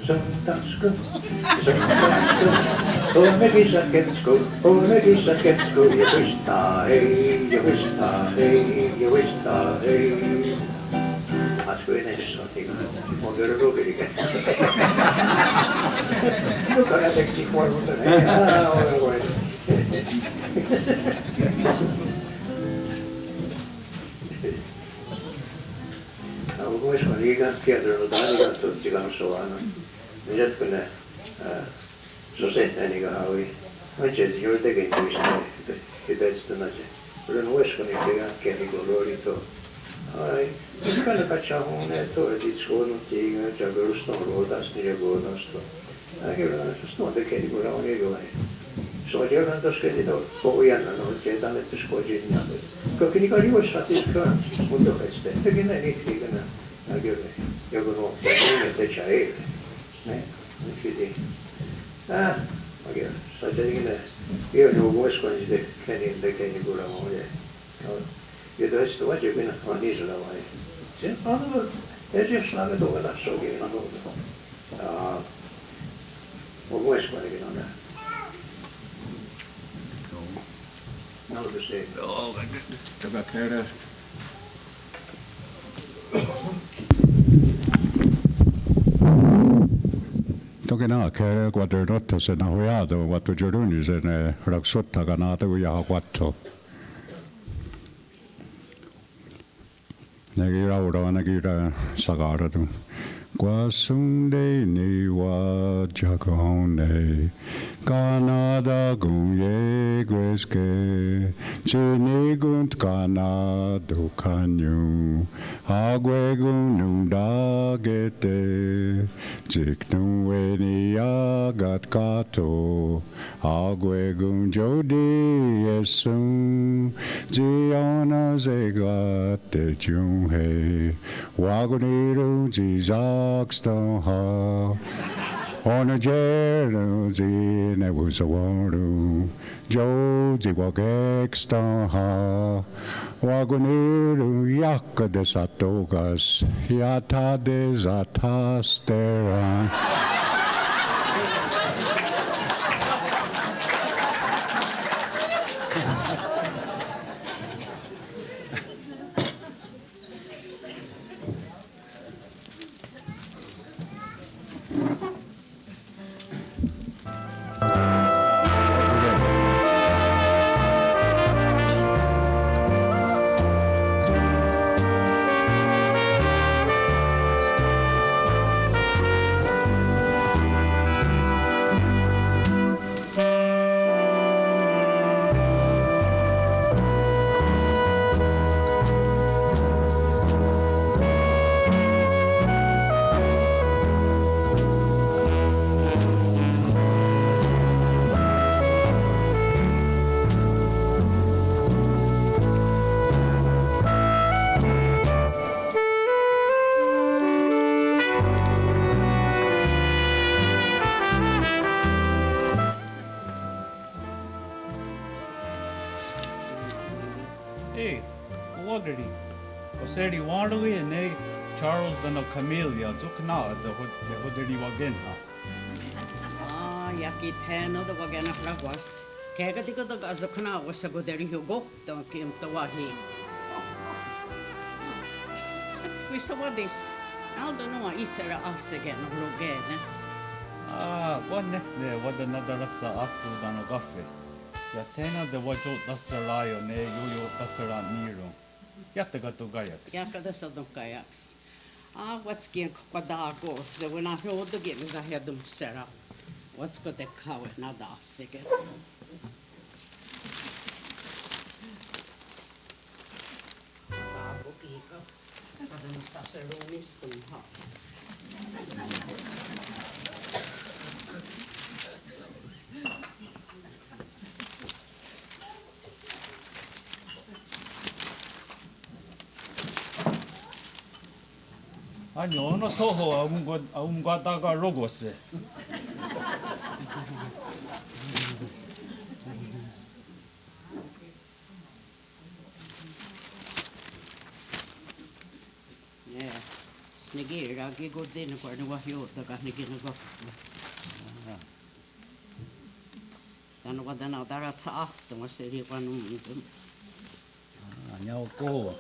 zondagssko. Åne kisaketsko, jag visste hej, jag visste hej, jag visste hej. Asko ei näissä ole mun kerran rukelikä. Joka jäteksi kuormuta. Ole voi. No, muistan liikaa kiertänyt aina tutsi kanssa aina. Me jatkoin sosetään niitä oli. Mä tietysti joitakin tuista hypästönä se. Olen uskon, että jälkeen kun oli tuo. Ai, mikäli katsoa huoneet toiset skånuttiin, että perustan ruotaasti ja kuonosta. Kyllä, se on tekee niin kuin on jollain. Se on jollain tuossa ketito pohjana, no että annettu skoisin. Kaikki niitä juossa tiskaan, mutta sitten tekin näin niitä. Kyllä, joku on että se ei. Näin, nyt piti. Kyllä, se on tietenkin näin. Joku uskon, niin sitten kenin tekee niin kuin on. Ja toista ovat jokin on niisellä vai. Se on esimerkiksi saamme tuoda sokeina muuta. On muiskonikin on näin. No, se. Joo, tämä käydään. Toki nämä käydään, kun te rotta sen hojado, vattu joruni sen raksottaga naatu ja hakvatto. Näki raudaa, näki sakaratu. Kwasunde ni wa jakone Kanada gunye gweske Chini gunt kana dukanyu Agwe gununda gete Jiknu weni agat kato Agwe gunjodi yesun Jiona zegate junghe Waguniru Jizakstaha on a jersey, ne was a waru. Joji wagekstaha. Waguniru yakka de satogas. Yata de zatastera. Seri Wandui and they Charles the Camellia, Zukna, the Hoderi Wagenha. Yaki Tano, the Wagana Flagwas. Kagatika the Gazukna was a good there you go, don't came to Wahi. Let's squeeze over this. I don't know, Isra us again, Rogan. One neck there, what another Ratsa Aku than a Gaffe. Yatena the Wajo Dasarayo, ne Yoyo Dasara Nero. Yattaga to Gayak. Yakada Sadam Kayaks. What's Gink Quadago? The when I hold the games I had them set up. What's got the cow and not us again? 아니 어느 토호 아웅과다가 로고스. Yeah. negira ki go zin ko ni wa yo ta ka ni ki go tano wa dana dara tsa to ma se ri kwa nu nhau cô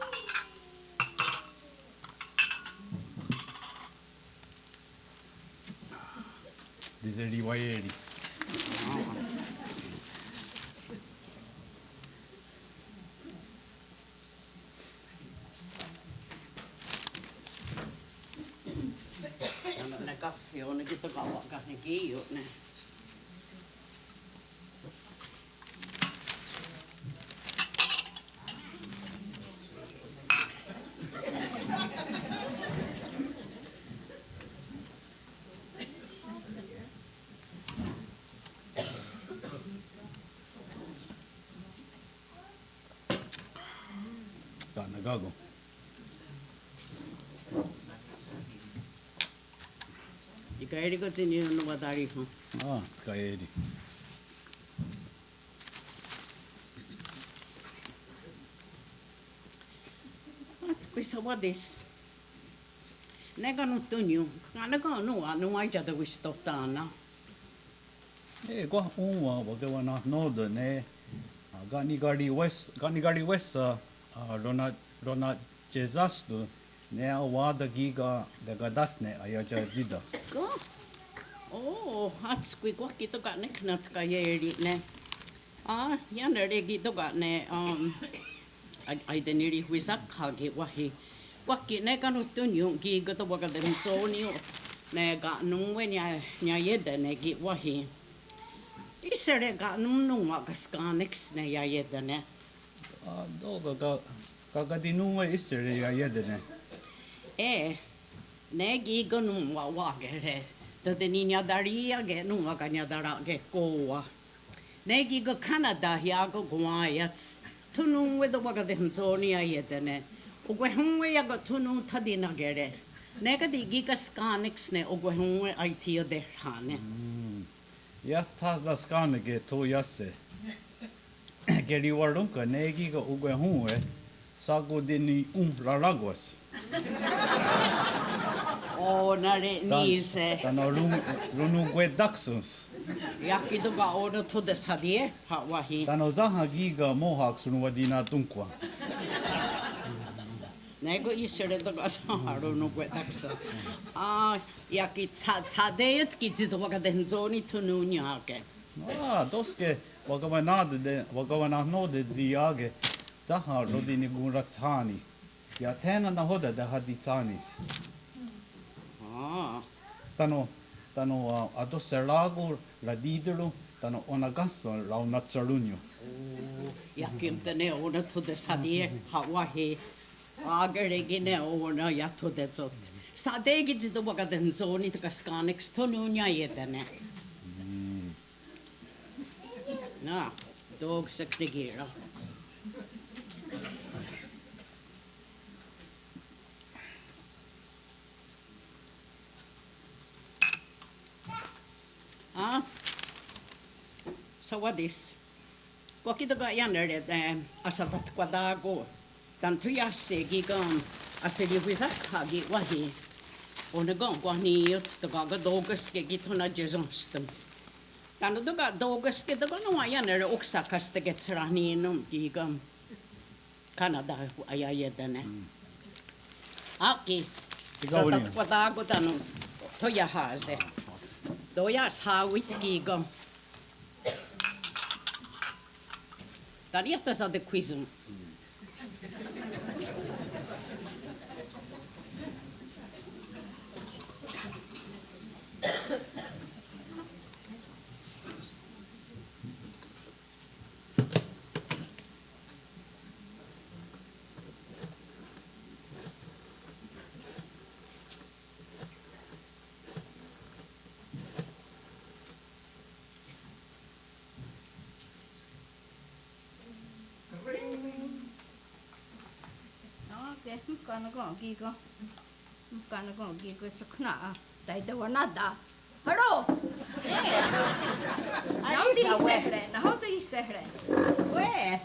đi ra đi quay đi ne kaffi on kita kawa ka ni ki yo ne gago ikairi ko tini no batari ho kairi What's questa what this nega no tunyo kana ka no ai ja da wisto tana kwa wa ke wana no de ne gani gari west Rona Jesus tu ne awada giga daga dasne ayaja vida. Go. Oh, hats kui kwa kito ka ne knat ka yeri ne. Yana re kito ka ne ai de niri huisak ka ge wahi. Kwa ki ne ka no tunyo ki ko to waka de so ni ne ka nungwe nya yeda ne ki wahi. Isere ka nung wa ka skanex ne ya yeda ne. Doga ka nuwa isere ya yedene. Ne gi go nuwa wa ge to de niña daria ge nuwa ka nya dara ge koa. Ne gi go Canada ya go guayats. Tunu with the waka de Hansonia yedene. Ugwe hunwe ya go tunu tadina gere. Ne ka di gi ka skanix ne ugwe hunwe IT de hane. Ya taza skane ge to yasse. Geri warunka negi ga ugwe hunwe sago dini raragos. Oh, nare nise. Tano runu gwe daxus. Yaki to ga ono to de sadie hawahi. Tano zaha giga mohawk sunu wadina tunkwa. Nego isere to ga saharo no gwe daxa. Yaki tsadeyet ki to waka den zoni tunu nyake. Doske wakawana no de ziage zaha rodini guratsani ya tena na hoda da haditsanis tano adoserago radidero tano onagasso raunatsalunyo yakim tene ona to de sadie hawahi agere gine ona ya to de zot sadegi to waka den zoni to kaskanex tonu nya yetene na dog sekregira so what is ko kita ga yanere de asatat kwadago tanto yasse gigam aseli huisak hagi wahi ona gon kwani yot to ga dogas ke gitona jezonstem Tanto doga dogas ke doga no yanere oksa kaste get srani no gigam Canada ayayedane aki asatat kwadago tanu to yahaze Doja saavit gigam. Tadi atas ada kuisum. Mukana ko gigo sukna dai da wanada haro na hoda isehre we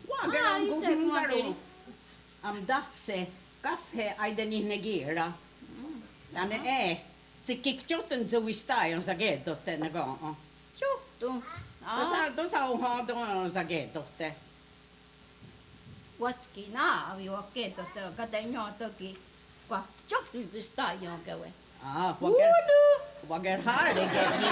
wa garan go hingaro am dafse kaffe aidani negira Tänne se kikjoten zuista on sa geetotte ne go. Juttu. Tuossa on haadon sa geetotte. Watski na avi wakketo te katenyo toki. Kwa juttu zista jonkewe. Wager harde geeti.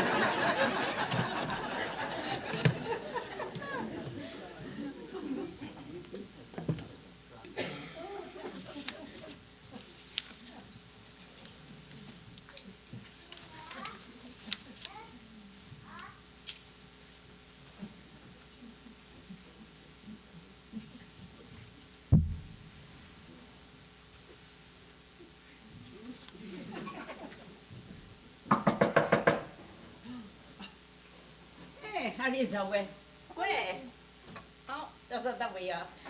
Harisawe. Kue. Tässä tavoiat.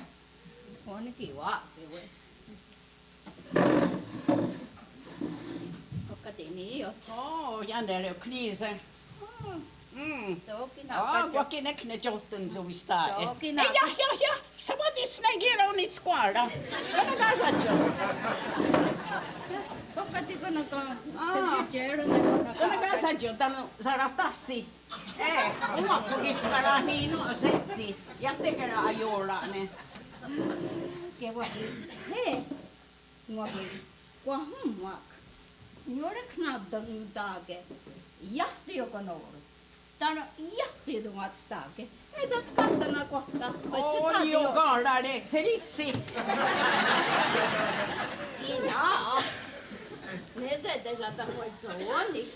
On kiva, kiva. Okatini jo. Jänder jo kriise. Toki Kuakin ne johtun suvista. Toki Ja. Samatis na gironit squara. Kana kasat jo. Kokati kono ko. Kana kasat jo tanu saratassi. Oma kukitskara niin on setsi. Jättekärä ajolla ne. Kewa. Hei. Muakin. Kwa hummak. Nuore knabdan utaake. Jahti joko nouru. Tano jahti tungat staake. Ei sä kahtana kohta. Oli jo kaarade. Se rissi. Ina. Ne se te saata hoitsuoni.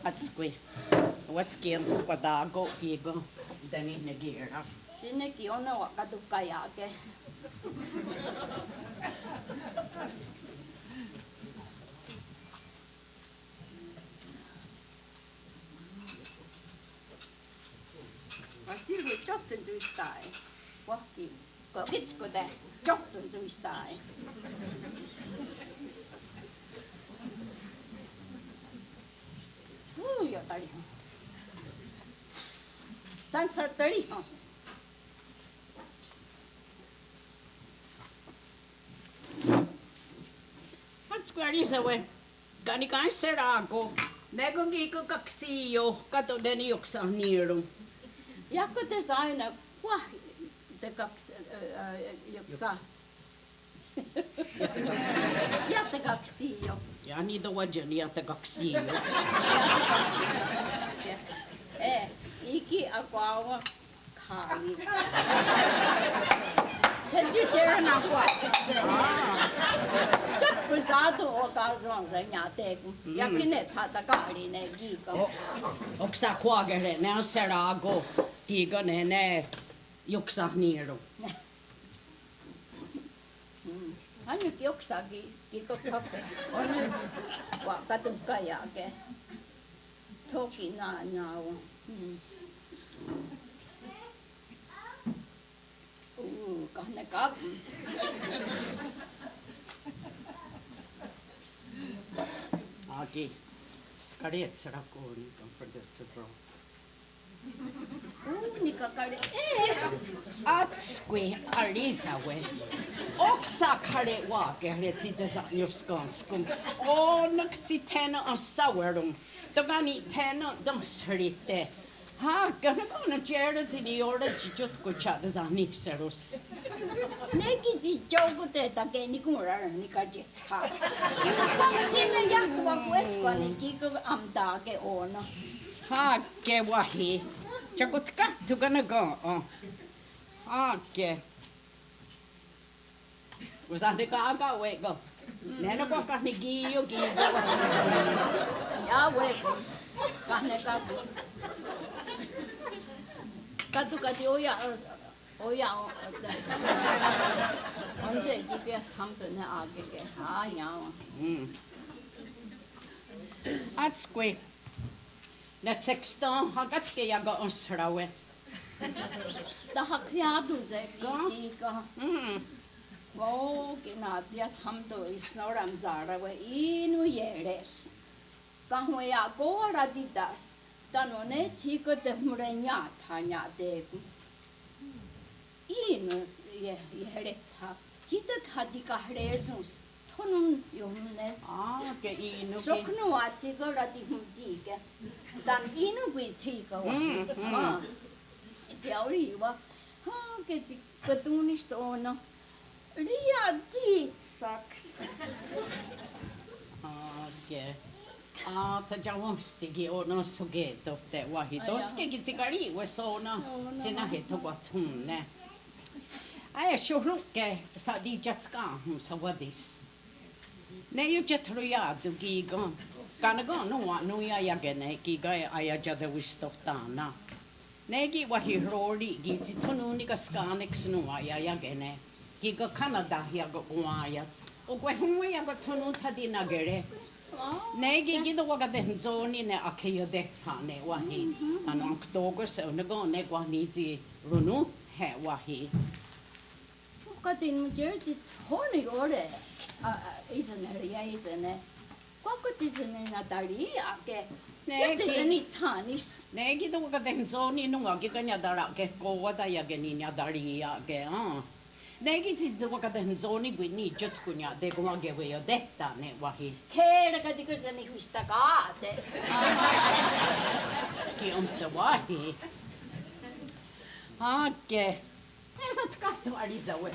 Atskui. Watskien kupadago kigo. Dani ne gira. Sinnekin on katukka jälkeen. Silloin johtun tuistai. Vahki. Kokitsko te johtun tuistai. Jotain. Sansartari. Matskarisawe. Kani kanssa raako. Nekon kiikko kaksi jo. Kato den joksa niiru. Jakko te aina vahi. Te kaksi joksa. Jätte kaksi jo. Ja niitä wajan jätte kaksi jo. Iki akwa kali. Täytyy tehdä akwa. Chat pesado o kalson sen jääteekun. Ja kinet hata kali ne giiko. Oksa kuagere ne on serago. Giiko ne joksa niiru. Hän nyt joksakin kiiko kappe. On nyt katukka jälkeen. Toki naawa. Kahne kaksi. Aki. Skariet serakoon kan produkter bra. Unika kare. Atskui arisawe. Oksa kare waake sitten sa juskanskum. Onneksi tena on sauerum. Togani tena domsritte. Kana kana tiedätkö jolle jotkut chattas on nipserus. Nekin siis joukute takee nikumuraan nikaje. Sinne jatkuva kueskua niin kiikko amtaake on. Ke wahi. Jakut kattu kana go. Ke. Usahde ka wego. Nena ko kahni giyo. Ja wego. Kahne kapu. Kati oja on se kipeä hampene aakeke. Jaa. Atskui. Net 16 hakatke jaga osrawe. Tahakriadu se kiika. Kinatsiat hamto isnoram zarawe inu jeres. Kahmoja kooraditas. Tano ne chiko te murenya thanya te. Inu 예헤레타 지득하디가 헤레수스 토는 요문에스 게 이누기 속는 와지거라디 훔지게 난 이누기 티가 와 별이와 하게 지거둥이 소나 리아디 삭스 게 tajawostigi ono sugeto te wahi doske gitigari wesona sina heto watunne ai shuruke sa di jatska sawadis ne yu jetruya du giga kanago no wa no ya yagene giga aya jada wistofana ne gi wahi rori gi titonu ni kaskanix no ya yagene giga Canada ya go wayats o gwe hunwe ya go tonu tadina gere Negi gida waga den zoni ne akaya de ne wahi an octogus ne go ne gwani ji runu he wahi kadin jersey honi ore isn't it Quacotism na dari ake Negi tanis Negi do waga den zoni no agi kanya dara ke ko wada ya geni nya dari ake Negi ti do waga den zoni gwini jut kunya de go age we yo detta ne wahi Kera ka di ko sa ni wista ka ate. Ki te wahi. Ake. Esa tkattu alisa we.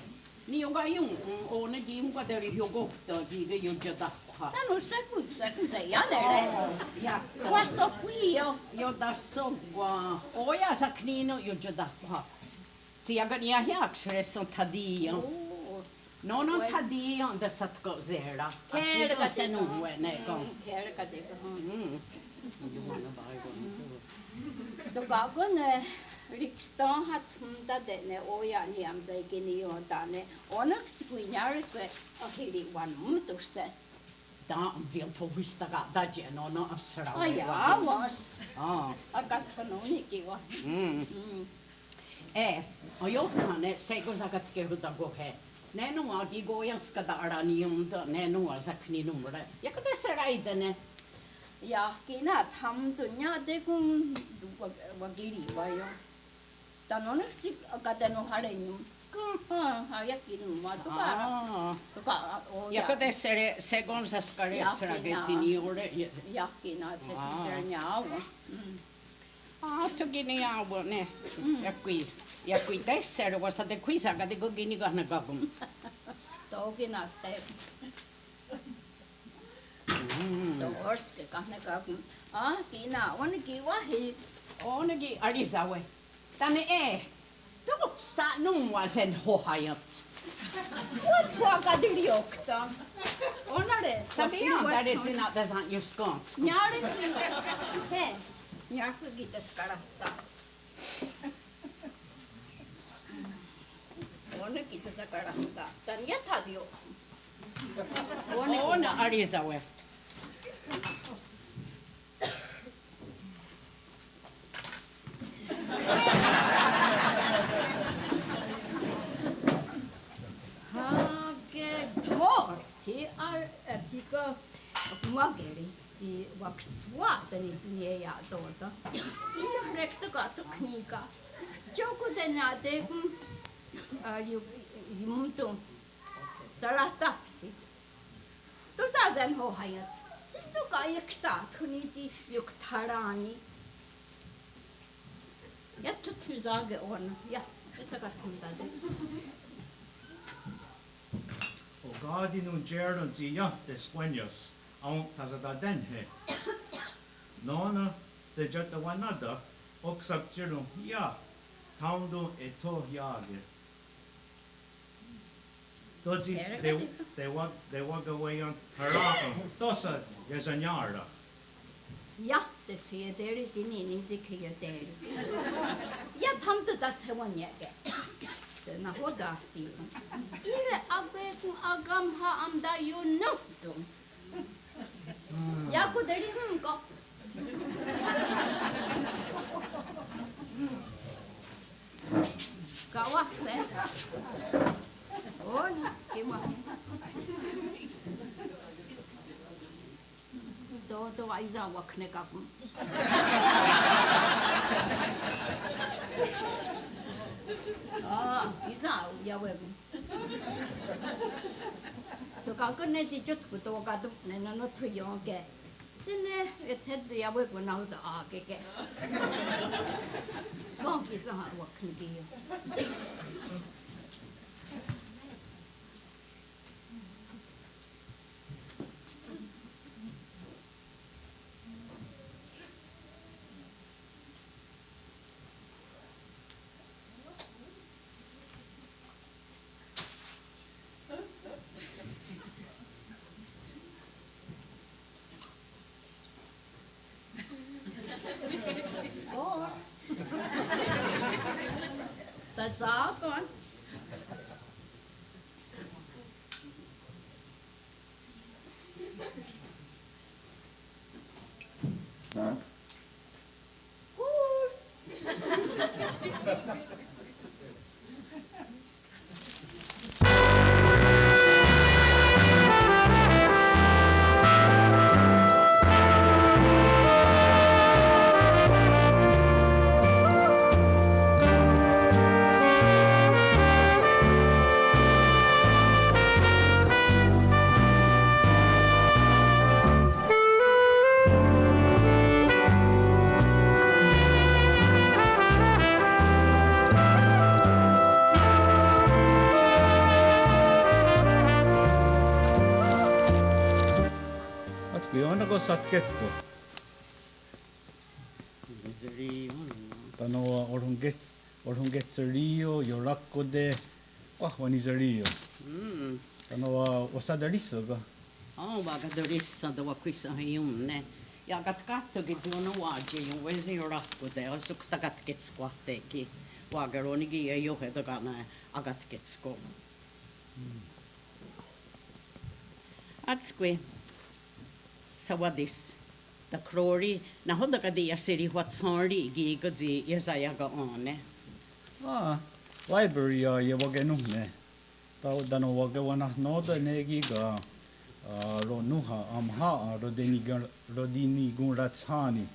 Ni onga yung o ne gi unga deri hyogo to gi ge yo jota. Tanu sa ya dere. Ya. Kwa so qui yo da so wa. O ya sa knino yo jota. Si aga ni ahia xreson tadio. Non tadio da satko zera. Kera ka se non we ne ko. Kera ka de ko. To ga ko ne rikstan hat hunda de ne o ya ni am sai ke ni o da ne onax ku nyar ke ahiri wan muturse. Da dia to vista ga da je no no asra. Ja, was. Agat no ni ki wa. O yo ne se go zagat ke huta go he. Nenu agi gojanska da araniumda, nenu zakni numre. Jak to se raidene? Ja, kina tam dunya de kun wagiri wayo. Tanonek si akadeno harenyum. Ha yakinu ma to ka. Jak to se gon sa skare srageti ore. Ja, kina se ternya. To gini awo ne. Yakui. Ja kui tässä ruoassa te kuisaka te kokini kahna kakun. Toukina se. Torske kahna kakun. Kina onki wahi. Onki alisawe. Tänne tuossa numma sen hohajat. What's dirjokta? Onare. Sabia tädet sinä tässä just kons. Njari. He. Njaku kitas karahta. Ona kita sakarahta. Tan yatha dio. Ona alisawe. Hage går till artikel mageri till vakswa den inte ja då. Inte räkta gata kniga. Joko den hade Yumuto Saratapsi. To zazen ho hayat. Situ kayak sa tuniti yuk tarani. Ja tutuzage on. Ja, detta katundade. O gadinun gerun ti jahtes quenios, aun tasada denhe. Nona de jota wanada, oksap gerun ja, taundu eto jage. Dodzi they walk away on harako. Tosa yesanyara. Ja, det ser det ut i ni tycker det. Jag tänkte det så var jag. Den har hodasi. Ile abekun agam ha amda you know. Ja, ko deri hunko. Kawa se. Ona, que mais? Do aiza wakne kapun. 이사 야외. 또 가끔내지 저도 또 가도 내는 너 투영게. 진짜 애들 야외 그 나오다 그게. 거기서 하고 큰게요. That's all gone. Satketsko. Tanoa orhungets rio yorakko de wahwanizario. Tanoa osadarisoga. Vagadorissa tuo quissa hiunne. Ja kattokin tuon waaje jun vesi yorakko de osukta katketskoa teki. Vagaronikin ei ole takana akatketsko. Atskui. Sawadis, the crori, na hoda ka di asiri what sorry gi gazi yasayaga one. Library ya wagenune. Tao dano wagawana noda negiga ronuha amha rodini gunratsani.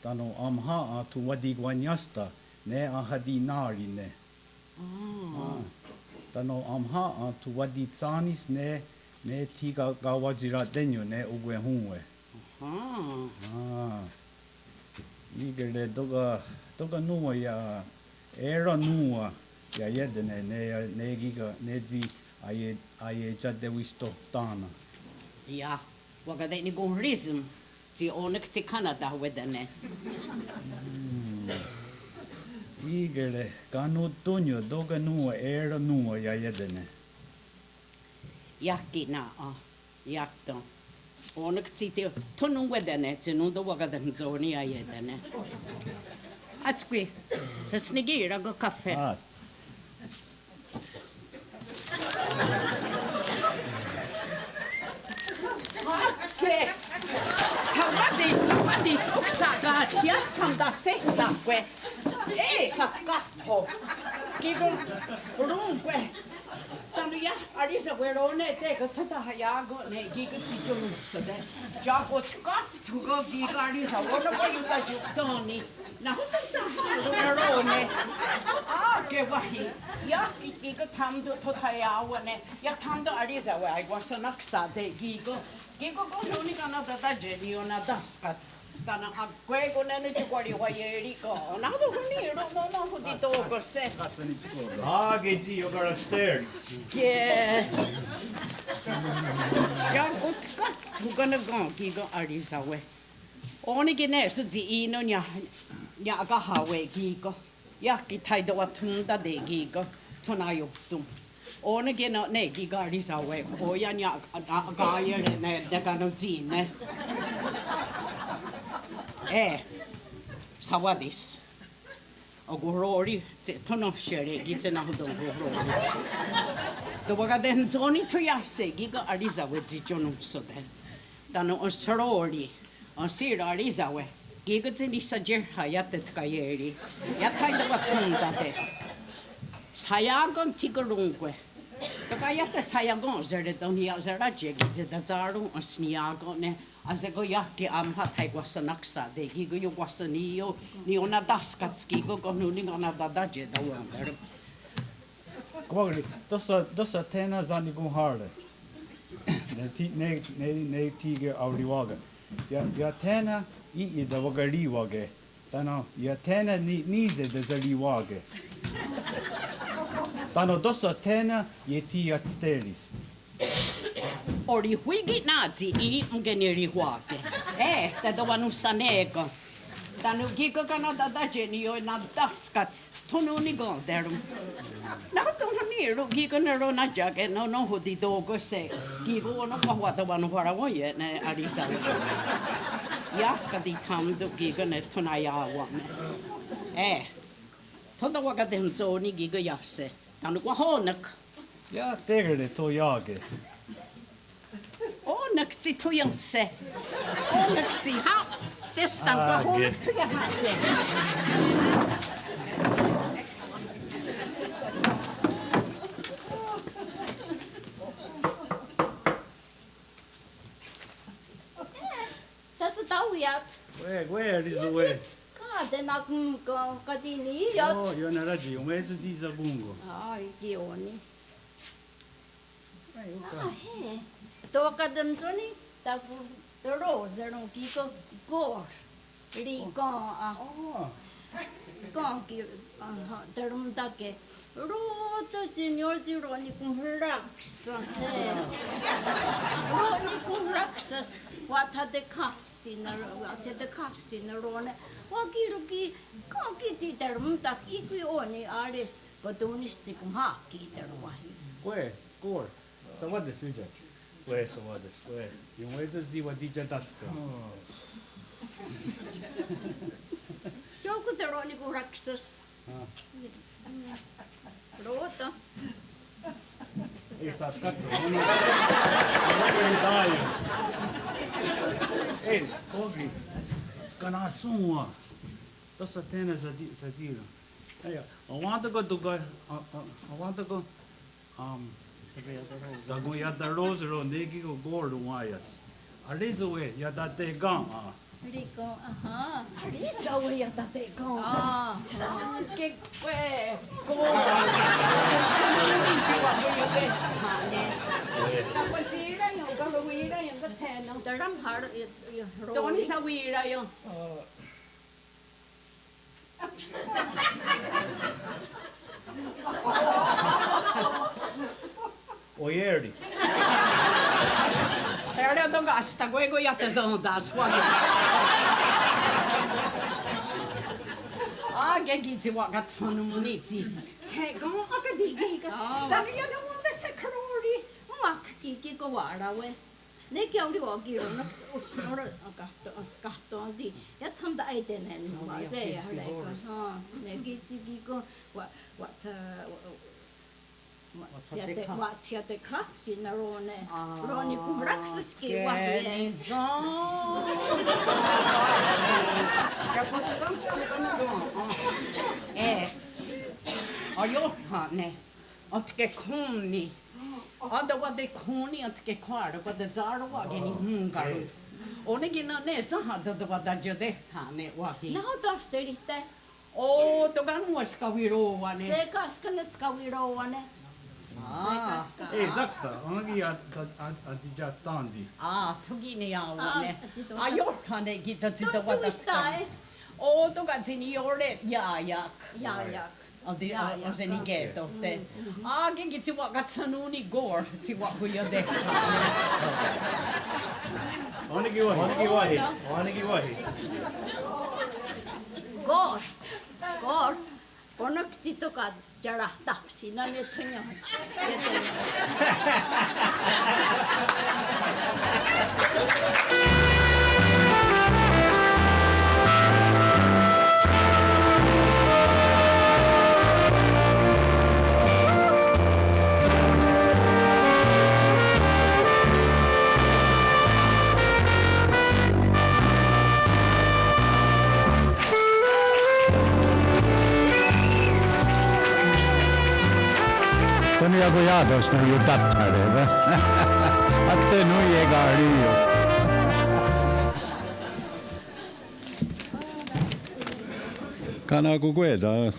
Tano amha tu wadigwanyasta ne ahadinari ne. Tano amha tu waditsanis ne tiga gawajira denyo ne uwe hunwe. Igele doga nuwa ya era nuwa ya yedene ne giga ne zi aye jade wisto tana. Ja, wakade ni gon rism ti onek ti Canada wedene. Igele kanu tunyo doga nuwa era nuwa ya yedene. Jakki jakto. Onek sitten tunnun vedene, se non do vagadan zoni a jedene. Atskui, se snigira go kaffe. Hakke! Savadis, oksagaat, jatkanda sektakwe. Ei, saat katho. Kikon runkwe. Tanuja, Arisa verone teko tota hajago ne gigati jonusade. Jagot kattugo gigarisa vona pajuta juttoni. Na hutta verone. Ke vahi. Ja gigo tamdo tota hajaone. Ja tamdo Arisa ve aiguassa naksade gigo. Gigo kononi kana tata geniona daskats. Kana agwego nene chukwari wayeri ko. Na do huni no hudi to se. Gezi yogara stairs. Yeah. Jagot kattugo go gigo Arisa we. Oni genes zi ino nya aga hawe gigo. Yakki taida watunda de gigo. Tonayo tum. Oni geno ne gigo Arisa we. Oya nya aga yere ne de kanu zine. Sawadis. Ogorori, tonoshere, gitena hudogorori. The Wagaden zoni to yase, giga Arisa with the Jonusode. Dano on sorori, on Sir Arisa, gigatin is a jer hayatet kayeri, yatai the watunda de. Sayagon tigarunque. Toka jätte sajagon zerde tonia zerda jegi zeda zaru osniago ne azego yaki amha taigwasa naksa de gigo yo wasa ni ona daskatski go konu ni ona dadaje da wander. Kvagli, dossa tena zani kum harle. Ne tige auriwaga. Ja tena I da wagari wage. Tano ja tena ni de zali wage. Tano dossa tena ye ti at stelis. Ori huigi nazi I mgeneri wage. Tätä vanu sanego. Tanu gigo kana dadaje ni yo na daskats tonu ni go derum. Na tonu ni ro gigo na ro na jage no hodi dogo se. Gigo no kwa ta vanu para wo ye ne arisa. Ja, kadi kam do gigo ne tona ya wa me. Toda wa kadem zoni gigo yasse. Tanu kwa honak. Ja, tegerde to jage. Onak si tu se. Onak si ha. Testan kwa honak tu ya ha se. Tässä taujat. Where is the way? Kaadena kun kadini jat. Oh, you're not ready. Where's the bungo? Ai, kioni. Hei. Tuo kadem zoni, taku rose no kiko gor. Ri con ki terum take. Rota signor zero ni kun raksas. Ro ni kun raksas. What had the cups in the cups in the rone? Wakiruki, conki terum tak iquioni aris, godonistic haki terwahi. Where? Gore. So what the subject? Where so what the square? You wait to see what DJ does. Joku teroni kun raksas. Rota. Ei saa katsoa. Ei, Kogi. Skana sua. Tossa tena sa zero. Ei, I want to go Zago ya da rose ro negi go gold wires. Alizo we ya da te gam. Rico, aha. Risa uri ya tate ko. Che que gola. Jiwa ko yote. Kapatira yo kalawira yo katena. Taram har ro. Toni sa wira yo. Oieri. Era do gasta, go ya te zonda swami. Che gizi wa gatsonu muniti. Se go akadigi ka. Dagi ya no wonde se krori. Mak ki ko wara we. Ne ki auri wa giro na usnora skatto di. Ya thamda ai tenen no wa se ya le ko. Ha, ne gizi ko wa Siate kapsi na rone. Roni kum raksaski wahie. Ajohane. Otke kuni. Ada wade kuni otke kwara wade zara wage ni hungaru. Onegi na ne sahada da wada jode hane wahi. Na da serite. O to ganu skawiro wane. Se kaskane skawiro wane. Ei, zaksta, ongi atija tandi. Tugini ya wane. Ajohane kita zita wada. Tuistai. O to gatsini yore yayak. Yayak. O se ni geto te. Che ti wa gatsanuni gor, ti wa kuya de. Onigi wahi. Gor. Onneksi toka jarahta. Siinä ne tunja. cuidados no aiutattare, a te non llegare io. Kana kukueda.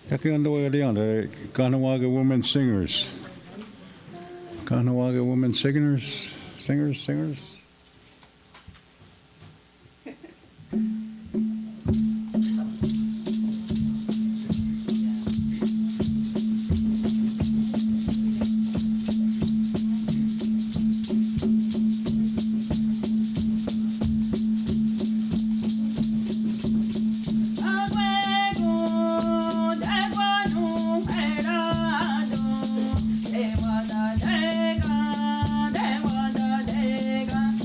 Yaki ando elianda. Kanawaga women singers. Kanawaga women singers. Dega,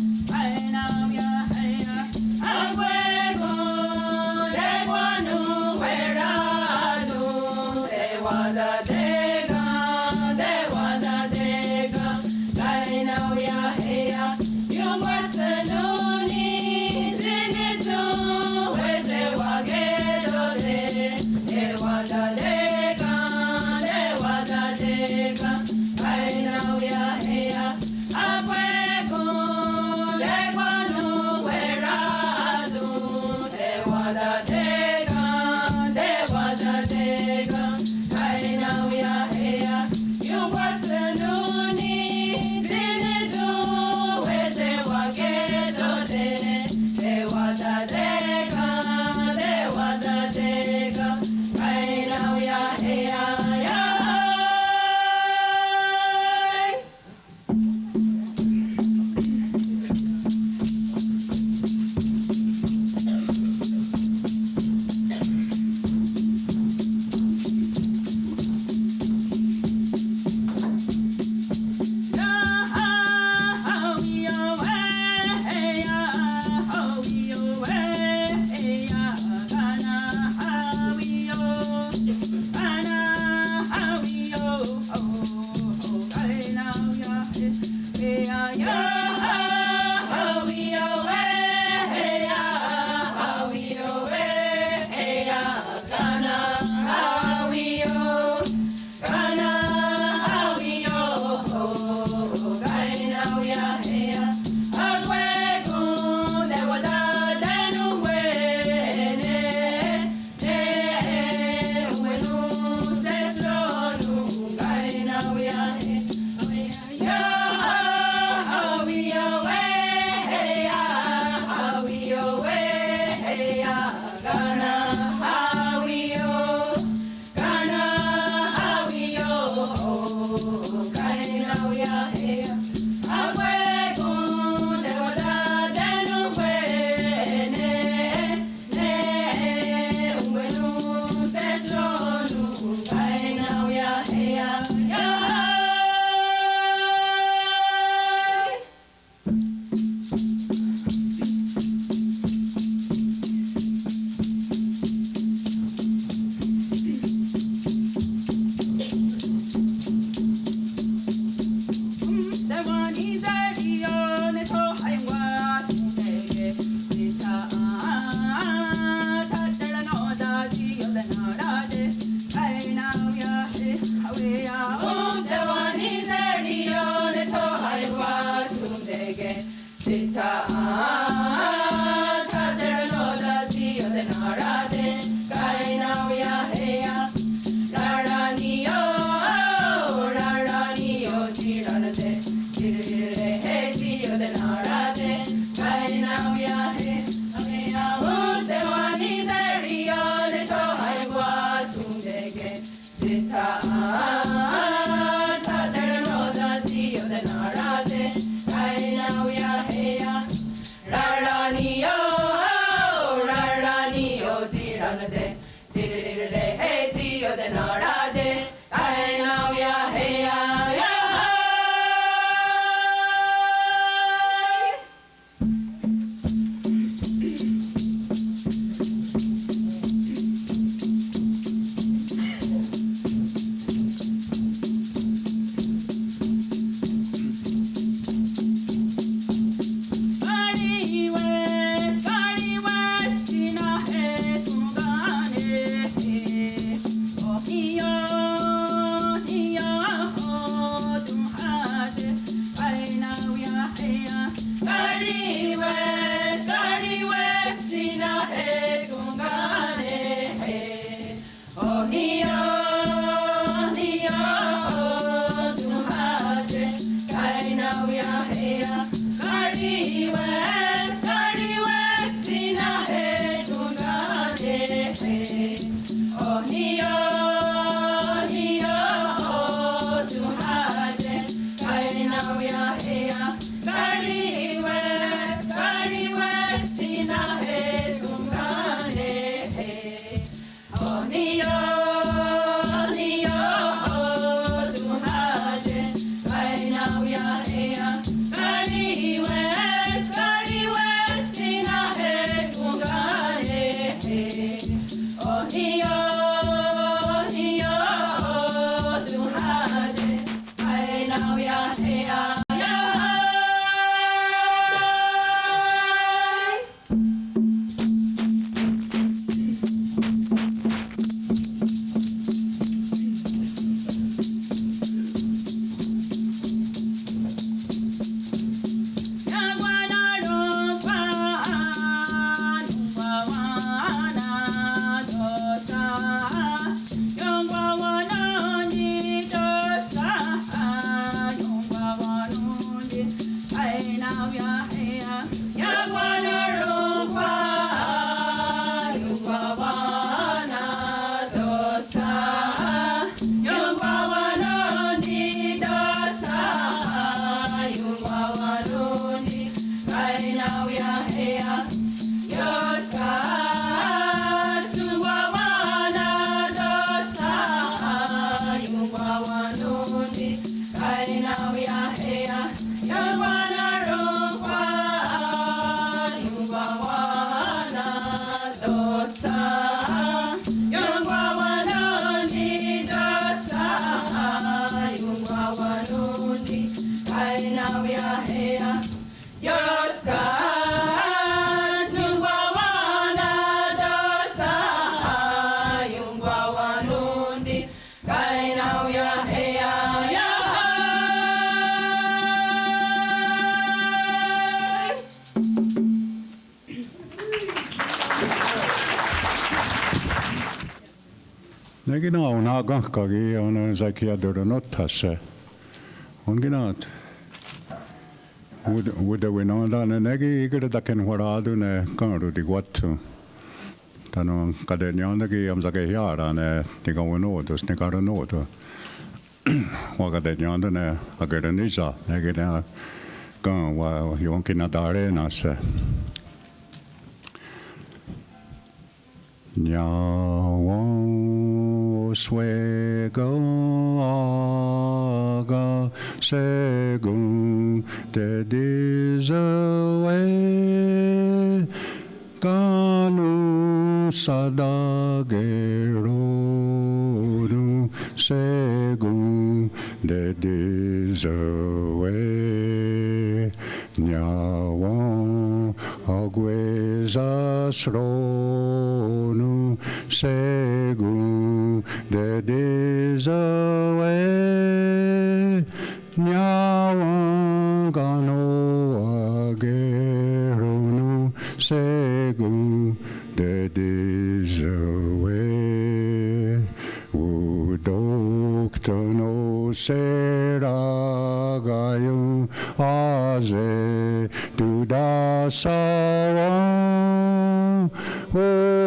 Negina on agahkagi on sakiadura nottasse. Onginat. Ude winonda ne negi igredaken waradu ne kanru di guattu. Tano kadenyandagi amsake hiara ne diga winodos ne karanodo. Wagadenyanda ne agerenisa negina kan wa yonkina dare nase. Nyawo swego aga segun de dizawe kanu sadageru segun de dizawe nyawo agweza sronu segun de dizawe nyawa gano ageronu segun de dizawe udoktono seragayu aze dudasawa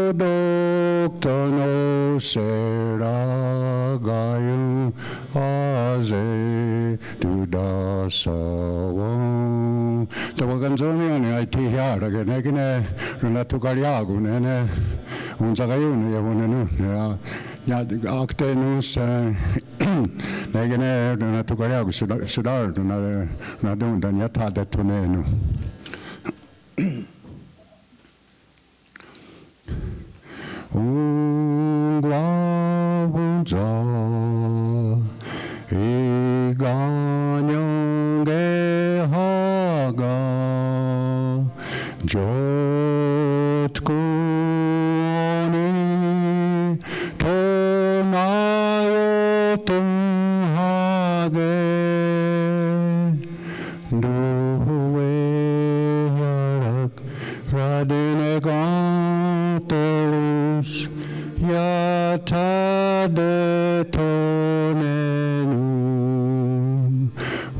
udoktono seragayu aze dudasawa tawaganzoni ane aiti hiara genegine runatukariagu nene unzagayunu yavunenu ya aktenus negene runatukariagu sudar runadundan yata tunenu ungwabunza iganyonge haga jotkuni tonayotum hage duwe yarak radineganterus yatade tonenu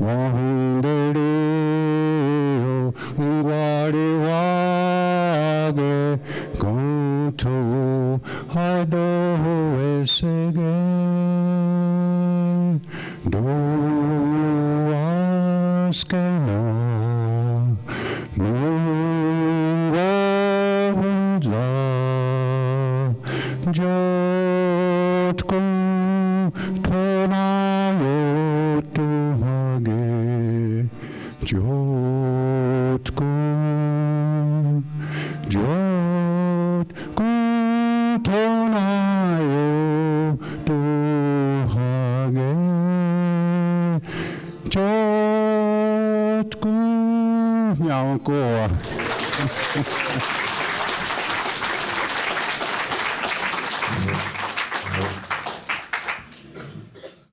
wahunderio ungwari wage gonto hado esege do askena 젖고 돌아요 또 하게 젖고 돌아요 또 하게 젖고 nhau cô à